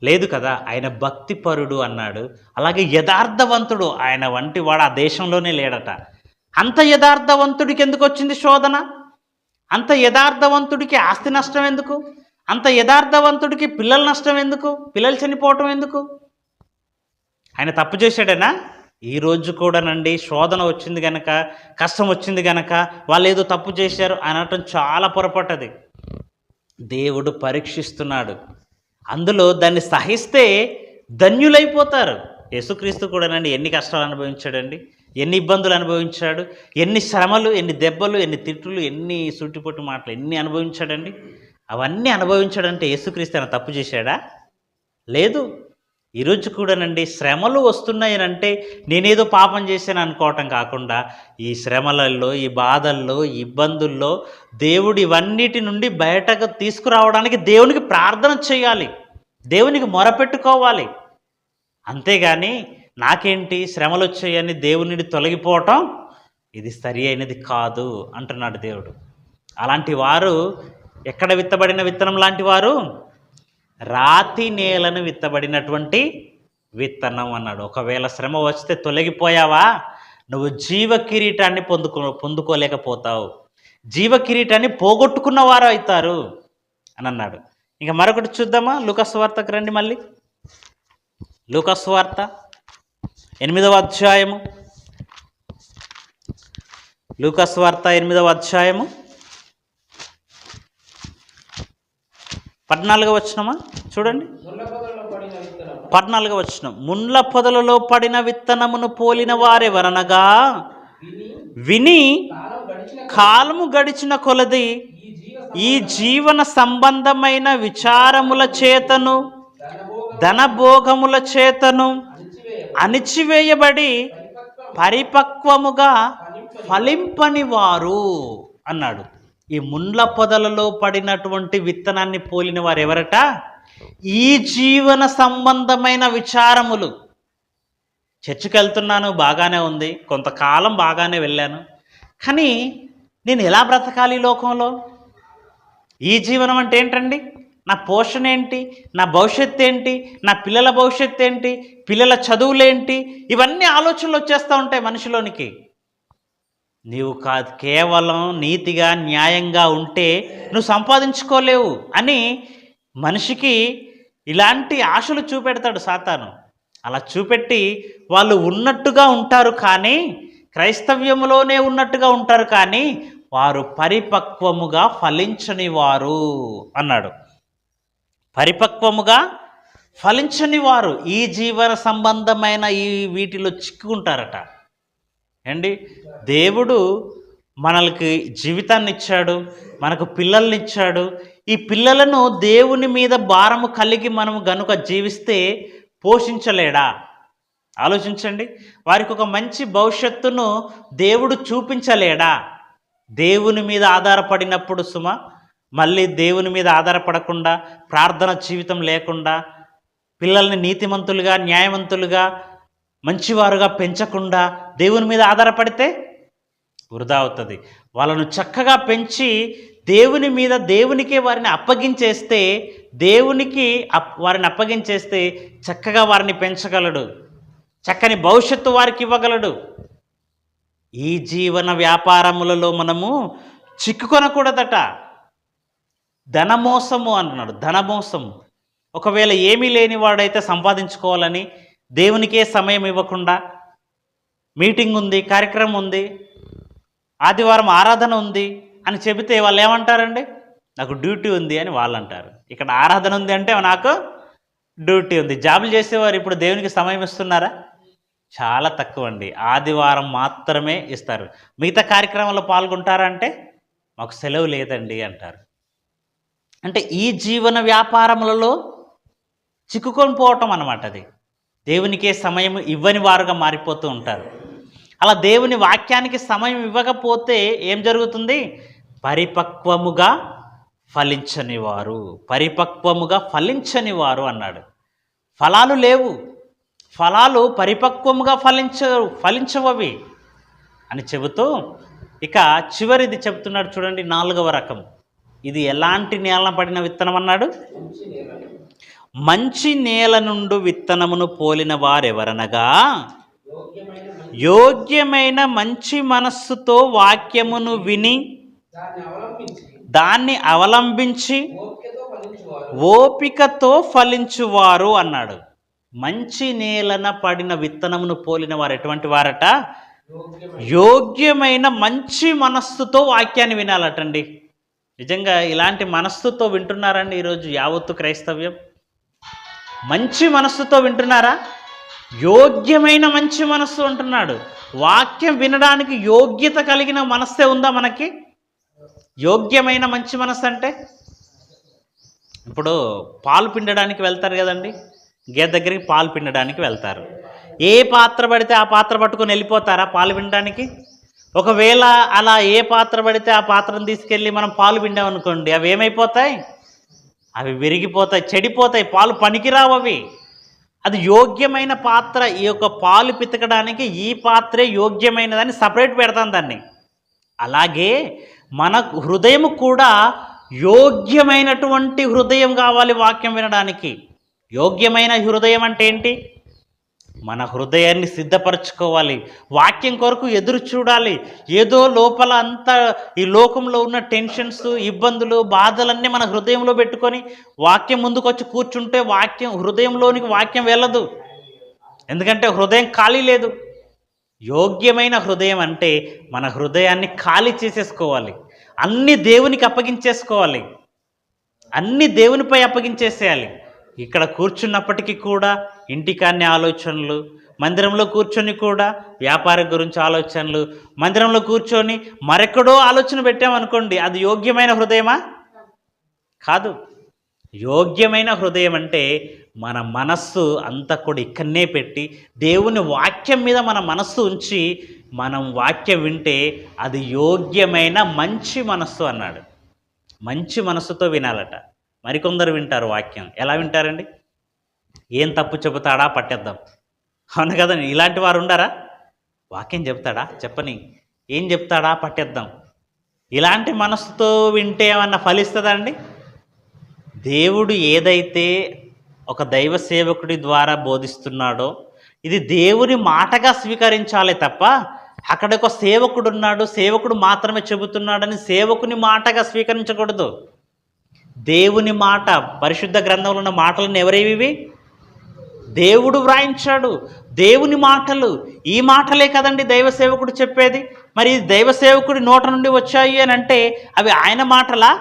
లేదు కదా. ఆయన భక్తిపరుడు అన్నాడు. అలాగే యథార్థవంతుడు, ఆయన వంటి వాడు ఆ దేశంలోనే లేడట. అంత యథార్థవంతుడికి ఎందుకు వచ్చింది శోధన? అంత యథార్థవంతుడికి ఆస్తి నష్టం ఎందుకు? అంత యథార్థవంతుడికి పిల్లల నష్టం ఎందుకు? పిల్లలు చనిపోవటం ఎందుకు? ఆయన తప్పు చేశాడేనా? ఈరోజు కూడానండి శోధన వచ్చింది కనుక, కష్టం వచ్చింది కనుక వాళ్ళు ఏదో తప్పు చేశారు అనటం చాలా పొరపాటది. దేవుడు పరీక్షిస్తున్నాడు, అందులో దాన్ని సహిస్తే ధన్యులైపోతారు. యేసుక్రీస్తు కూడానండి ఎన్ని కష్టాలు అనుభవించాడండి, ఎన్ని ఇబ్బందులు అనుభవించాడు, ఎన్ని శ్రమలు, ఎన్ని దెబ్బలు, ఎన్ని తిట్టులు, ఎన్ని సుట్టిపొట్టు మాటలు ఎన్ని అనుభవించాడండి. అవన్నీ అనుభవించాడంటే యేసుక్రీస్తు ఆయన తప్పు చేశాడా? లేదు. ఈరోజు కూడానండి శ్రమలు వస్తున్నాయనంటే నేనేదో పాపం చేశాను అనుకోవటం కాకుండా, ఈ శ్రమలలో, ఈ బాధల్లో, ఈ ఇబ్బందుల్లో దేవుడు ఇవన్నిటి నుండి బయటకు తీసుకురావడానికి దేవునికి ప్రార్థన చేయాలి, దేవునికి మొరపెట్టుకోవాలి. అంతేగాని నాకేంటి శ్రమలు వచ్చాయని దేవుని తొలగిపోవటం ఇది సరి అయినది కాదు అంటున్నాడు దేవుడు. అలాంటి వారు ఎక్కడ విత్తబడిన విత్తనం లాంటి వారు? రాతి నేలను విత్తబడినటువంటి విత్తనం అన్నాడు. ఒకవేళ శ్రమ వస్తే తొలగిపోయావా, నువ్వు జీవ కిరీటాన్ని పొందుకోలేకపోతావు, జీవ కిరీటాన్ని పోగొట్టుకున్న వారు అవుతారు అని అన్నాడు. ఇంకా మరొకటి చూద్దామా? లూకాసు వార్తకు రండి. మళ్ళీ లూకాసు వార్త 8వ అధ్యాయము, లూకాసు వార్త 8వ అధ్యాయము 14వ వచనమా చూడండి. 14వ వచనం, ముండ్ల పొదలలో పడిన విత్తనమును పోలిన వారెవరనగా విని కాలము గడిచిన కొలది ఈ జీవన సంబంధమైన విచారముల చేతను ధనభోగముల చేతను అణిచివేయబడి పరిపక్వముగా ఫలింపని వారు అన్నాడు. ఈ ముండ్ల పొదలలో పడినటువంటి విత్తనాన్ని పోలిన వారు ఎవరట? ఈ జీవన సంబంధమైన విచారములు. చర్చికి వెళ్తున్నాను, బాగానే ఉంది, కొంతకాలం బాగానే వెళ్ళాను, కానీ నేను ఎలా బ్రతకాలి ఈ లోకంలో? ఈ జీవనం అంటే ఏంటండి? నా పోషణ ఏంటి? నా భవిష్యత్తు ఏంటి? నా పిల్లల భవిష్యత్తు ఏంటి? పిల్లల చదువులేంటి? ఇవన్నీ ఆలోచనలు వచ్చేస్తూ ఉంటాయి మనిషిలోనికి. నీవు కేవలం నీతిగా న్యాయంగా ఉంటే నువ్వు సంపాదించుకోలేవు అని మనిషికి ఇలాంటి ఆశలు చూపెడతాడు సాతాను. అలా చూపెట్టి వాళ్ళు ఉన్నట్టుగా ఉంటారు, కానీ క్రైస్తవ్యంలోనే ఉన్నట్టుగా ఉంటారు, కానీ వారు పరిపక్వముగా ఫలించని వారు అన్నాడు. పరిపక్వముగా ఫలించని వారు ఈ జీవన సంబంధమైన ఈ వీటిలో చిక్కుకుంటారట. అండి, దేవుడు మనకి జీవితాన్ని ఇచ్చాడు, మనకు పిల్లల్ని ఇచ్చాడు. ఈ పిల్లలను దేవుని మీద భారము కలిగి మనము గనుక జీవిస్తే పోషించలేడా? ఆలోచించండి. వారికి ఒక మంచి భవిష్యత్తును దేవుడు చూపించలేడా? దేవుని మీద ఆధారపడినప్పుడు మళ్ళీ దేవుని మీద ఆధారపడకుండా, ప్రార్థన జీవితం లేకుండా, పిల్లల్ని నీతిమంతులుగా, న్యాయవంతులుగా, మంచివారుగా పెంచకుండా దేవుని మీద ఆధారపడితే వృధా అవుతుంది. వాళ్ళను చక్కగా పెంచి దేవుని మీద దేవునికే వారిని అప్పగించేస్తే, వారిని అప్పగించేస్తే చక్కగా వారిని పెంచగలడు, చక్కని భవిష్యత్తు వారికి ఇవ్వగలడు. ఈ జీవన వ్యాపారములలో మనము చిక్కుకొనకూడదట. ధనమోసము అంటున్నాడు. ధనమోసము. ఒకవేళ ఏమీ లేని వాడైతే సంపాదించుకోవాలని దేవునికే సమయం ఇవ్వకుండా, మీటింగ్ ఉంది, కార్యక్రమం ఉంది, ఆదివారం ఆరాధన ఉంది అని చెబితే వాళ్ళు ఏమంటారండి? నాకు డ్యూటీ ఉంది అని వాళ్ళు అంటారు. ఇక్కడ ఆరాధన ఉంది అంటే నాకు డ్యూటీ ఉంది. జాబులు చేసేవారు ఇప్పుడు దేవునికి సమయం ఇస్తున్నారా? చాలా తక్కువ అండి. ఆదివారం మాత్రమే ఇస్తారు. మిగతా కార్యక్రమాల్లో పాల్గొంటారా అంటే మాకు సెలవు లేదండి అంటారు. అంటే ఈ జీవన వ్యాపారములలో చిక్కుకొని పోవటం అన్నమాట. అది దేవునికే సమయం ఇవ్వని వారుగా మారిపోతూ ఉంటారు. అలా దేవుని వాక్యానికి సమయం ఇవ్వకపోతే ఏం జరుగుతుంది? పరిపక్వముగా ఫలించని వారు, పరిపక్వముగా ఫలించని వారు అన్నాడు. ఫలాలు లేవు, ఫలాలు పరిపక్వముగా ఫలించవవి అని చెబుతూ ఇక చివరిది చెబుతున్నాడు. చూడండి, 4వ రకం. ఇది ఎలాంటి నేలన పడిన విత్తనం అన్నాడు? మంచి నేల నుండి విత్తనమును పోలిన వారెవరనగా, యోగ్యమైన మంచి మనస్సుతో వాక్యమును విని దాన్ని అవలంబించి ఓపికతో ఫలించువారు అన్నాడు. మంచి నేలన పడిన విత్తనమును పోలిన వారు ఎటువంటి వారట? యోగ్యమైన మంచి మనస్సుతో వాక్యాన్ని వినాలటండి. నిజంగా ఇలాంటి మనస్సుతో వింటున్నారండి ఈరోజు యావత్తు క్రైస్తవ్యం? మంచి మనస్సుతో వింటున్నారా? యోగ్యమైన మంచి మనస్సు అంటున్నాడు. వాక్యం వినడానికి యోగ్యత కలిగిన మనస్సే ఉందా మనకి? యోగ్యమైన మంచి మనస్సు అంటే ఇప్పుడు పాలు పిండడానికి వెళ్తారు కదండి, గేదె దగ్గరికి పాలు పిండడానికి వెళ్తారు. ఏ పాత్ర పడితే ఆ పాత్ర పట్టుకొని వెళ్ళిపోతారా పాలు పిండడానికి? ఒకవేళ అలా ఏ పాత్ర పడితే ఆ పాత్రను తీసుకెళ్ళి మనం పాలు పిండామనుకోండి, అవి ఏమైపోతాయి? అవి విరిగిపోతాయి, చెడిపోతాయి, పాలు పనికిరావు అవి. అది యోగ్యమైన పాత్ర. ఈ యొక్క పాలు పితకడానికి ఈ పాత్రే యోగ్యమైనదని సపరేట్ పెడతాం దాన్ని. అలాగే మన హృదయం కూడా యోగ్యమైనటువంటి హృదయం కావాలి వాక్యం వినడానికి. యోగ్యమైన హృదయం అంటే ఏంటి? మన హృదయాన్ని సిద్ధపరచుకోవాలి, వాక్యం కొరకు ఎదురు చూడాలి. ఏదో లోపల అంతా ఈ లోకంలో ఉన్న టెన్షన్స్, ఇబ్బందులు, బాధలన్నీ మన హృదయంలో పెట్టుకొని వాక్యం ముందుకు వచ్చి కూర్చుంటే హృదయంలోనికి వాక్యం వెళ్ళదు. ఎందుకంటే హృదయం ఖాళీ లేదు. యోగ్యమైన హృదయం అంటే మన హృదయాన్ని ఖాళీ చేసేసుకోవాలి, అన్ని దేవునికి అప్పగించేసుకోవాలి, అన్ని దేవునిపై అప్పగించేసేయాలి. ఇక్కడ కూర్చున్నప్పటికీ కూడా ఇంటికాన్ని ఆలోచనలు, మందిరంలో కూర్చొని కూడా వ్యాపారం గురించి ఆలోచనలు, మందిరంలో కూర్చొని మరెక్కడో ఆలోచన పెట్టామనుకోండి, అది యోగ్యమైన హృదయమా? కాదు. యోగ్యమైన హృదయం అంటే మన మనస్సు అంతా కూడా ఇక్కడనే పెట్టి దేవుని వాక్యం మీద మన మనస్సు ఉంచి మనం వాక్యం వింటే అది యోగ్యమైన మంచి మనస్సు అన్నాడు. మంచి మనస్సుతో వినాలట. మరికొందరు వింటారు వాక్యం. ఎలా వింటారండి? ఏం తప్పు చెబుతాడా పట్టేద్దాం. అవును కదండి. ఇలాంటి వారు ఉండారా? వాక్యం చెప్తాడా చెప్పని, ఏం చెప్తాడా పట్టేద్దాం. ఇలాంటి మనస్సుతో వింటే ఏమన్నా ఫలిస్తుందా అండి? దేవుడు ఏదైతే ఒక దైవ సేవకుడి ద్వారా బోధిస్తున్నాడో ఇది దేవుని మాటగా స్వీకరించాలి తప్ప అక్కడ ఒక సేవకుడు ఉన్నాడు, సేవకుడు మాత్రమే చెబుతున్నాడని సేవకుని మాటగా స్వీకరించకూడదు. దేవుని మాట, పరిశుద్ధ గ్రంథంలో ఉన్న మాటలను ఎవరేవి? దేవుడు వ్రాయించాడు. దేవుని మాటలు. ఈ మాటలే కదండి దైవ సేవకుడు చెప్పేది. మరి దైవ సేవకుడి నోట నుండి వచ్చాయి అని అంటే అవి ఆయన మాటలా,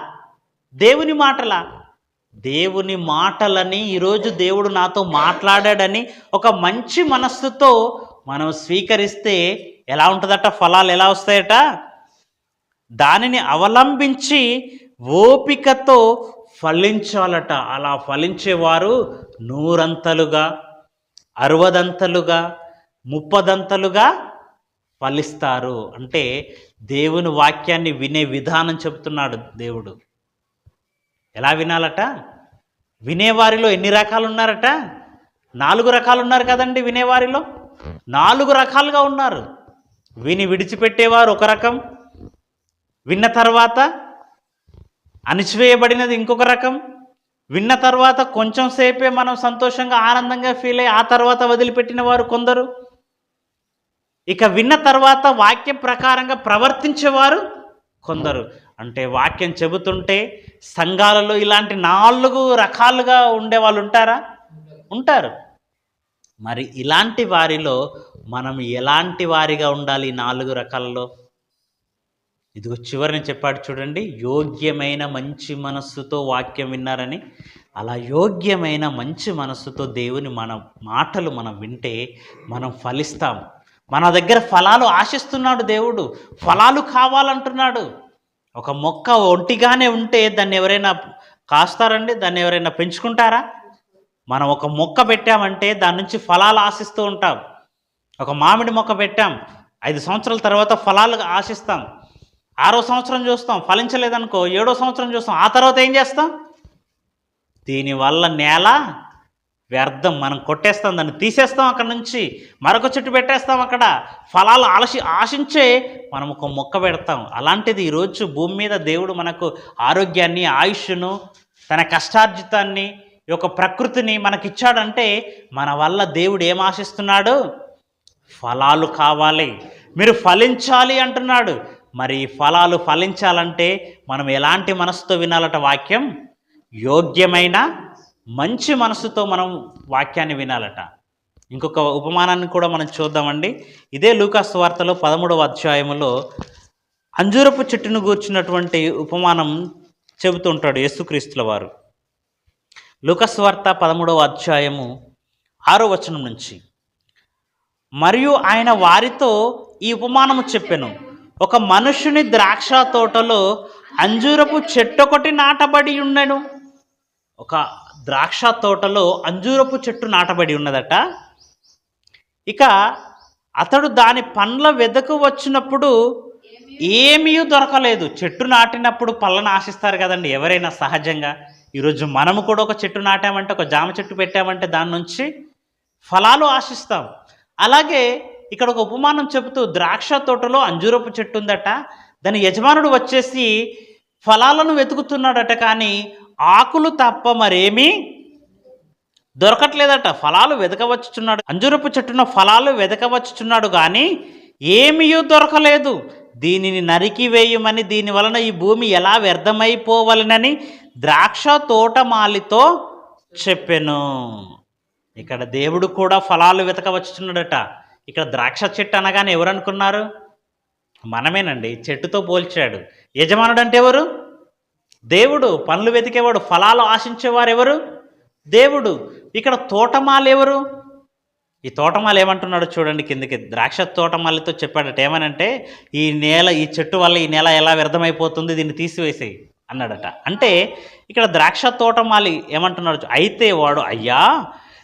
దేవుని మాటలా? దేవుని మాటలని ఈరోజు దేవుడు నాతో మాట్లాడాడని ఒక మంచి మనస్సుతో మనం స్వీకరిస్తే ఎలా ఉంటుందట? ఫలాలు ఎలా వస్తాయట? దానిని అవలంబించి ఓపికతో ఫలించాలట. అలా ఫలించేవారు 100 60 30 ఫలిస్తారు. అంటే దేవుని వాక్యాన్ని వినే విధానం చెబుతున్నాడు దేవుడు. ఎలా వినాలట? వినేవారిలో ఎన్ని రకాలు ఉన్నారట? 4 రకాలు ఉన్నారు కదండి. వినేవారిలో 4 రకాలుగా ఉన్నారు. విని విడిచిపెట్టేవారు ఒక రకం, విన్న తర్వాత అణిచివేయబడినది ఇంకొక రకం, విన్న తర్వాత కొంచెం సేపే మనం సంతోషంగా ఆనందంగా ఫీల్ అయ్యి ఆ తర్వాత వదిలిపెట్టిన వారు కొందరు, ఇక విన్న తర్వాత వాక్యం ప్రకారంగా ప్రవర్తించేవారు కొందరు. అంటే వాక్యం చెబుతుంటే సంఘాలలో ఇలాంటి 4 రకాలుగా ఉండేవాళ్ళు ఉంటారా? ఉంటారు. మరి ఇలాంటి వారిలో మనం ఎలాంటి వారిగా ఉండాలి? 4 రకాలలో ఇదిగో చివరిని చెప్పాడు చూడండి, యోగ్యమైన మంచి మనస్సుతో వాక్యం విన్నారని. అలా యోగ్యమైన మంచి మనస్సుతో దేవుని మాటలు మనం వింటే మనం ఫలిస్తాం. మన దగ్గర ఫలాలు ఆశిస్తున్నాడు దేవుడు. ఫలాలు కావాలంటున్నాడు. ఒక మొక్క ఒంటిగానే ఉంటే దాన్ని ఎవరైనా కాస్తారండి? దాన్ని ఎవరైనా పెంచుకుంటారా? మనం ఒక మొక్క పెట్టామంటే దాని నుంచి ఫలాలు ఆశిస్తూ ఉంటాం. ఒక మామిడి మొక్క పెట్టాం, 5 సంవత్సరాల తర్వాత ఫలాలు ఆశిస్తాం. 6వ సంవత్సరం చూస్తాం, ఫలించలేదనుకో 7వ సంవత్సరం చూస్తాం. ఆ తర్వాత ఏం చేస్తాం? దీనివల్ల నేల వ్యర్థం, మనం కొట్టేస్తాం, దాన్ని తీసేస్తాం, అక్కడ నుంచి మరొక చెట్టు పెట్టేస్తాం. అక్కడ ఫలాలు ఆశించే మనం ఒక మొక్క పెడతాం. అలాంటిది ఈరోజు భూమి మీద దేవుడు మనకు ఆరోగ్యాన్ని, ఆయుష్ను, తన కష్టార్జితాన్ని, ఈ యొక్క ప్రకృతిని మనకిచ్చాడంటే మన వల్ల దేవుడు ఏం ఆశిస్తున్నాడు? ఫలాలు కావాలి, మీరు ఫలించాలి అంటున్నాడు. మరి ఫలాలు ఫలించాలంటే మనం ఎలాంటి మనసుతో వినాలట వాక్యం? యోగ్యమైన మంచి మనసుతో మనం వాక్యాన్ని వినాలట. ఇంకొక ఉపమానాన్ని కూడా మనం చూద్దామండి. ఇదే లూకాసు సువార్తలో 13వ అధ్యాయములో అంజూరపు చెట్టును గూర్చినటువంటి ఉపమానం చెబుతుంటాడు యేసుక్రీస్తుల వారు. లూకాసు సువార్త 13వ అధ్యాయము 6వ వచనం నుంచి. మరియు ఆయన వారితో ఈ ఉపమానము చెప్పెను, ఒక మనుష్యుని ద్రాక్ష తోటలో అంజూరపు చెట్టొకటి నాటబడి ఉండెను. ఒక ద్రాక్ష తోటలో అంజూరపు చెట్టు నాటబడి ఉన్నదట. ఇక అతడు దాని పండ్ల వెదకు వచ్చినప్పుడు ఏమీ దొరకలేదు. చెట్టు నాటినప్పుడు పళ్ళను ఆశిస్తారు కదండి ఎవరైనా సహజంగా. ఈరోజు మనము కూడా ఒక చెట్టు నాటామంటే, ఒక జామ చెట్టు పెట్టామంటే దాని నుంచి ఫలాలు ఆశిస్తాం. అలాగే ఇక్కడ ఒక ఉపమానం చెబుతూ ద్రాక్ష తోటలో అంజూరపు చెట్టు ఉందట. దాని యజమానుడు వచ్చేసి ఫలాలను వెతుకుతున్నాడట, కానీ ఆకులు తప్ప మరేమీ దొరకట్లేదట. ఫలాలు వెతకవచ్చుచున్నాడు, అంజూరపు చెట్టున ఫలాలు వెతకవచ్చుచున్నాడు, కానీ ఏమీ దొరకలేదు. దీనిని నరికి వేయమని, దీని వలన ఈ భూమి ఎలా వ్యర్థమైపోవాలనని ద్రాక్ష తోటమాలితో చెప్పెను. ఇక్కడ దేవుడు కూడా ఫలాలు వెతకవచ్చుచున్నాడట. ఇక్కడ ద్రాక్ష చెట్టు అనగానే ఎవరు అనుకున్నారు? మనమేనండి. చెట్టుతో పోల్చాడు. యజమానుడు అంటే ఎవరు? దేవుడు. పనులు వెతికేవాడు, ఫలాలు ఆశించేవారు ఎవరు? దేవుడు. ఇక్కడ తోటమాలు ఎవరు? ఈ తోటమాలి ఏమంటున్నాడో చూడండి, కిందకి ద్రాక్ష తోటమాలితో చెప్పాడట. ఏమనంటే, ఈ చెట్టు వల్ల ఈ నేల ఎలా వ్యర్థమైపోతుంది, దీన్ని తీసివేసేయి అన్నాడట. అంటే ఇక్కడ ద్రాక్ష తోటమాలి ఏమంటున్నాడు, అయితే వాడు, అయ్యా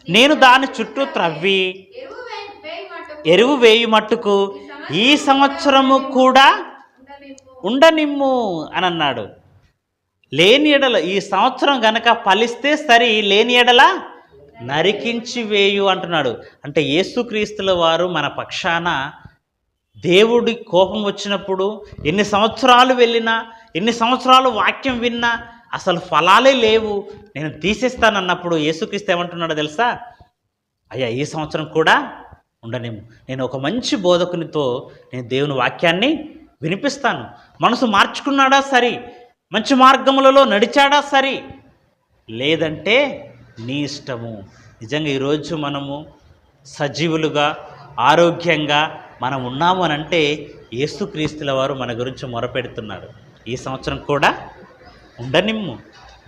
నేను దాని చుట్టూ త్రవ్వి ఎరువు వేయి మట్టుకు ఈ సంవత్సరము కూడా ఉండనిమ్ము అని అన్నాడు. లేని ఎడల ఈ సంవత్సరం గనక ఫలిస్తే సరి, లేని ఎడల నరికించి వేయు అంటున్నాడు. అంటే యేసుక్రీస్తుల వారు మన పక్షాన దేవుడి కోపం వచ్చినప్పుడు ఎన్ని సంవత్సరాలు వెళ్ళినా, ఎన్ని సంవత్సరాలు వాక్యం విన్నా అసలు ఫలాలే లేవు, నేను తీసేస్తానన్నప్పుడు యేసుక్రీస్తు ఏమంటున్నాడో తెలుసా? అయ్యా ఈ సంవత్సరం కూడా ఉండనేమో, నేను ఒక మంచి బోధకునితో నేను దేవుని వాక్యాన్ని వినిపిస్తాను. మనసు మార్చుకున్నాడా సరి, మంచి మార్గములలో నడిచాడా సరి, లేదంటే నీ ఇష్టము. నిజంగా ఈరోజు మనము సజీవులుగా ఆరోగ్యంగా మనం ఉన్నాము అని అంటే యేసుక్రీస్తుల వారు మన గురించి మొరపెడుతున్నారు. ఈ సంవత్సరం కూడా ఉండనిమ్ము.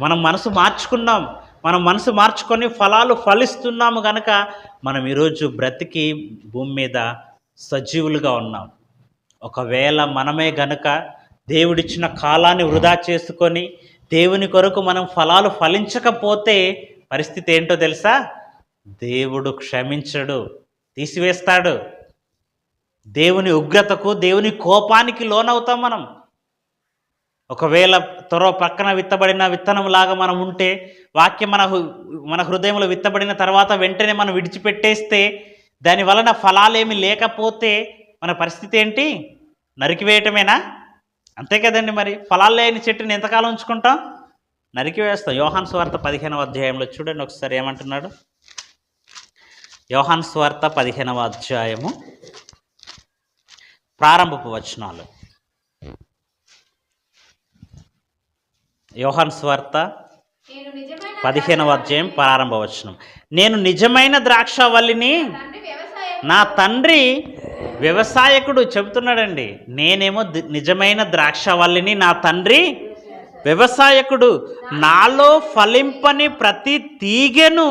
మనం మనసు మార్చుకున్నాం, మనం మనసు మార్చుకొని ఫలాలు ఫలిస్తున్నాము కనుక మనం ఈరోజు బ్రతికి భూమి మీద సజీవులుగా ఉన్నాం. ఒకవేళ మనమే గనుక దేవుడిచ్చిన కాలాన్ని వృధా చేసుకొని దేవుని కొరకు మనం ఫలాలు ఫలించకపోతే పరిస్థితి ఏంటో తెలుసా? దేవుడు క్షమించడు, తీసివేస్తాడు. దేవుని ఉగ్రతకు, దేవుని కోపానికి లోనవుతాం మనం. ఒకవేళ పక్కన విత్తబడిన విత్తనంలాగా మనం ఉంటే, వాక్యం మన హృదయంలో విత్తబడిన తర్వాత వెంటనే మనం విడిచిపెట్టేస్తే, దాని వలన ఫలాలేమి లేకపోతే మన పరిస్థితి ఏంటి? నరికివేయటమేనా? అంతే కదండి. మరి ఫలాలు లేని చెట్టుని ఎంతకాలం ఉంచుకుంటాం? నరికివేస్తాం. యోహాను సువార్త 15వ అధ్యాయంలో చూడండి ఒకసారి ఏమంటున్నాడు. యోహాను సువార్త 15వ అధ్యాయము ప్రారంభపు వచనాలు. యోహాను సువార్త 15వ అధ్యాయం ప్రారంభ వచనం. నేను నిజమైన ద్రాక్షవల్లిని, నా తండ్రి వ్యవసాయకుడు. చెబుతున్నాడండి, నేనేమో నిజమైన ద్రాక్షవల్లిని, నా తండ్రి వ్యవసాయకుడు. నాలో ఫలింపని ప్రతి తీగెను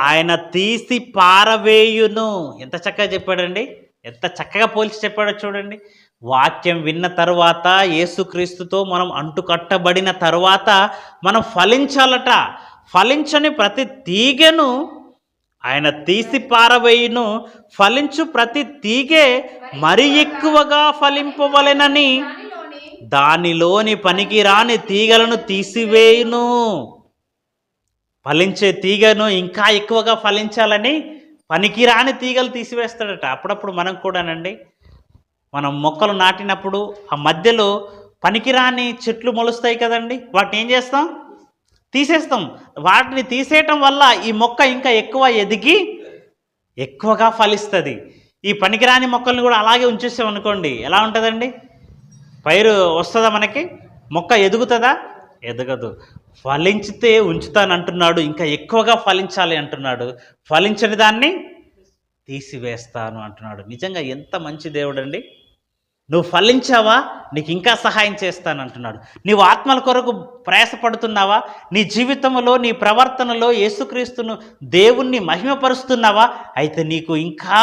ఆయన తీసి పారవేయును. ఎంత చక్కగా చెప్పాడండి, ఎంత చక్కగా పోల్చి చెప్పాడో చూడండి. వాక్యం విన్న తరువాత, యేసుక్రీస్తుతో మనం అంటుకట్టబడిన తరువాత మనం ఫలించాలట. ఫలించని ప్రతి తీగెను ఆయన తీసి పారవేయును. ఫలించు ప్రతి తీగె మరి ఎక్కువగా ఫలింపవలెనని దానిలోని పనికిరాని తీగలను తీసివేయును. ఫలించే తీగను ఇంకా ఎక్కువగా ఫలించాలని పనికిరాని తీగలు తీసివేస్తాడట. అప్పుడప్పుడు మనం కూడానండి, మనం మొక్కలు నాటినప్పుడు ఆ మధ్యలో పనికిరాని చెట్లు మొలుస్తాయి కదండి, వాటిని ఏం చేస్తాం? తీసేస్తాం. వాటిని తీసేయటం వల్ల ఈ మొక్క ఇంకా ఎక్కువ ఎదిగి ఎక్కువగా ఫలిస్తుంది. ఈ పనికిరాని మొక్కల్ని కూడా అలాగే ఉంచేసాం అనుకోండి, ఎలా ఉంటుందండి? పైరు వస్తుందా మనకి? మొక్క ఎదుగుతుందా? ఎదగదు. ఫలించితే ఉంచుతానంటున్నాడు, ఇంకా ఎక్కువగా ఫలించాలి అంటున్నాడు. ఫలించని దాన్ని తీసివేస్తాను అంటున్నాడు. నిజంగా ఎంత మంచి దేవుడండి. నువ్వు ఫలించావా, నీకు ఇంకా సహాయం చేస్తానంటున్నాడు. నీవు ఆత్మల కొరకు ప్రయాసపడుతున్నావా, నీ జీవితంలో నీ ప్రవర్తనలో యేసుక్రీస్తును దేవుణ్ణి మహిమపరుస్తున్నావా, అయితే నీకు ఇంకా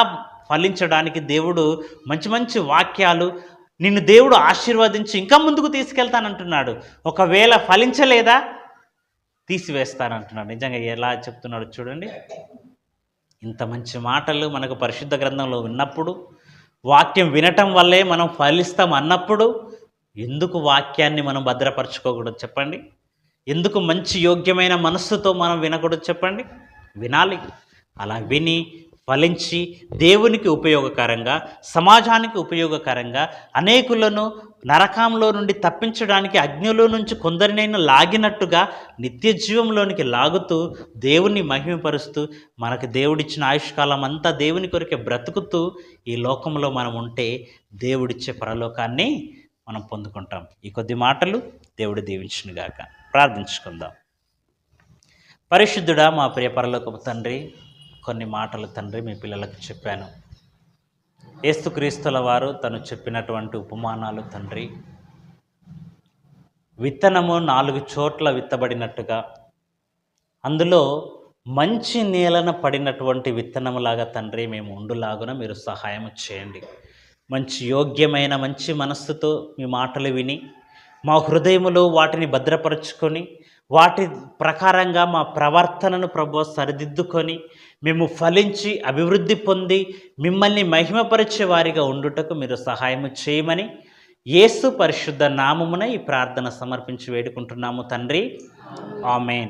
ఫలించడానికి దేవుడు మంచి మంచి వాక్యాలు, నిన్ను దేవుడు ఆశీర్వదించి ఇంకా ముందుకు తీసుకెళ్తానంటున్నాడు. ఒకవేళ ఫలించలేదా, తీసివేస్తానంటున్నాడు. నిజంగా ఎలా చెప్తున్నాడు చూడండి. ఇంత మంచి మాటలు మనకు పరిశుద్ధ గ్రంథంలో విన్నప్పుడు, వాక్యం వినటం వల్లే మనం ఫలిస్తాం అన్నప్పుడు, ఎందుకు వాక్యాన్ని మనం భద్రపరచుకోకూడదు చెప్పండి? ఎందుకు మంచి యోగ్యమైన మనస్సుతో మనం వినకూడదు చెప్పండి? వినాలి. అలా విని ఫలించి దేవునికి ఉపయోగకరంగా, సమాజానికి ఉపయోగకరంగా, అనేకులను నరకంలో నుండి తప్పించడానికి అగ్నిలో నుంచి కొందరినైనా లాగినట్టుగా నిత్య జీవంలోనికి లాగుతూ దేవుణ్ణి మహిమపరుస్తూ, మనకు దేవుడిచ్చిన ఆయుష్కాలం అంతా దేవుని కొరకే బ్రతుకుతూ ఈ లోకంలో మనం ఉంటే దేవుడిచ్చే పరలోకాన్ని మనం పొందుకుంటాం. ఈ కొద్ది మాటలు దేవుడు దీవించునుగాక. ప్రార్థించుకుందాం. పరిశుద్ధుడా, మా ప్రియ పరలోకపు తండ్రి, కొన్ని మాటలు తండ్రి మీ పిల్లలకు చెప్పాను. యేసుక్రీస్తుల వారు తను చెప్పినటువంటి ఉపమానాలు తండ్రి, విత్తనము 4 చోట్ల విత్తబడినట్టుగా, అందులో మంచి నేలన పడినటువంటి విత్తనములాగా తండ్రి మేము ఉండులాగున మీరు సహాయం చేయండి. మంచి యోగ్యమైన మంచి మనస్సుతో మీ మాటలు విని మా హృదయములో వాటిని భద్రపరుచుకొని వాటి ప్రకారంగా మా ప్రవర్తనను ప్రభు సరిదిద్దుకొని మేము ఫలించి అభివృద్ధి పొంది మిమ్మల్ని మహిమపరిచే వారిగా ఉండుటకు మీరు సహాయం చేయమని యేసు పరిశుద్ధ నామమున ఈ ప్రార్థన సమర్పించి వేడుకుంటున్నాము తండ్రి. ఆమేన్.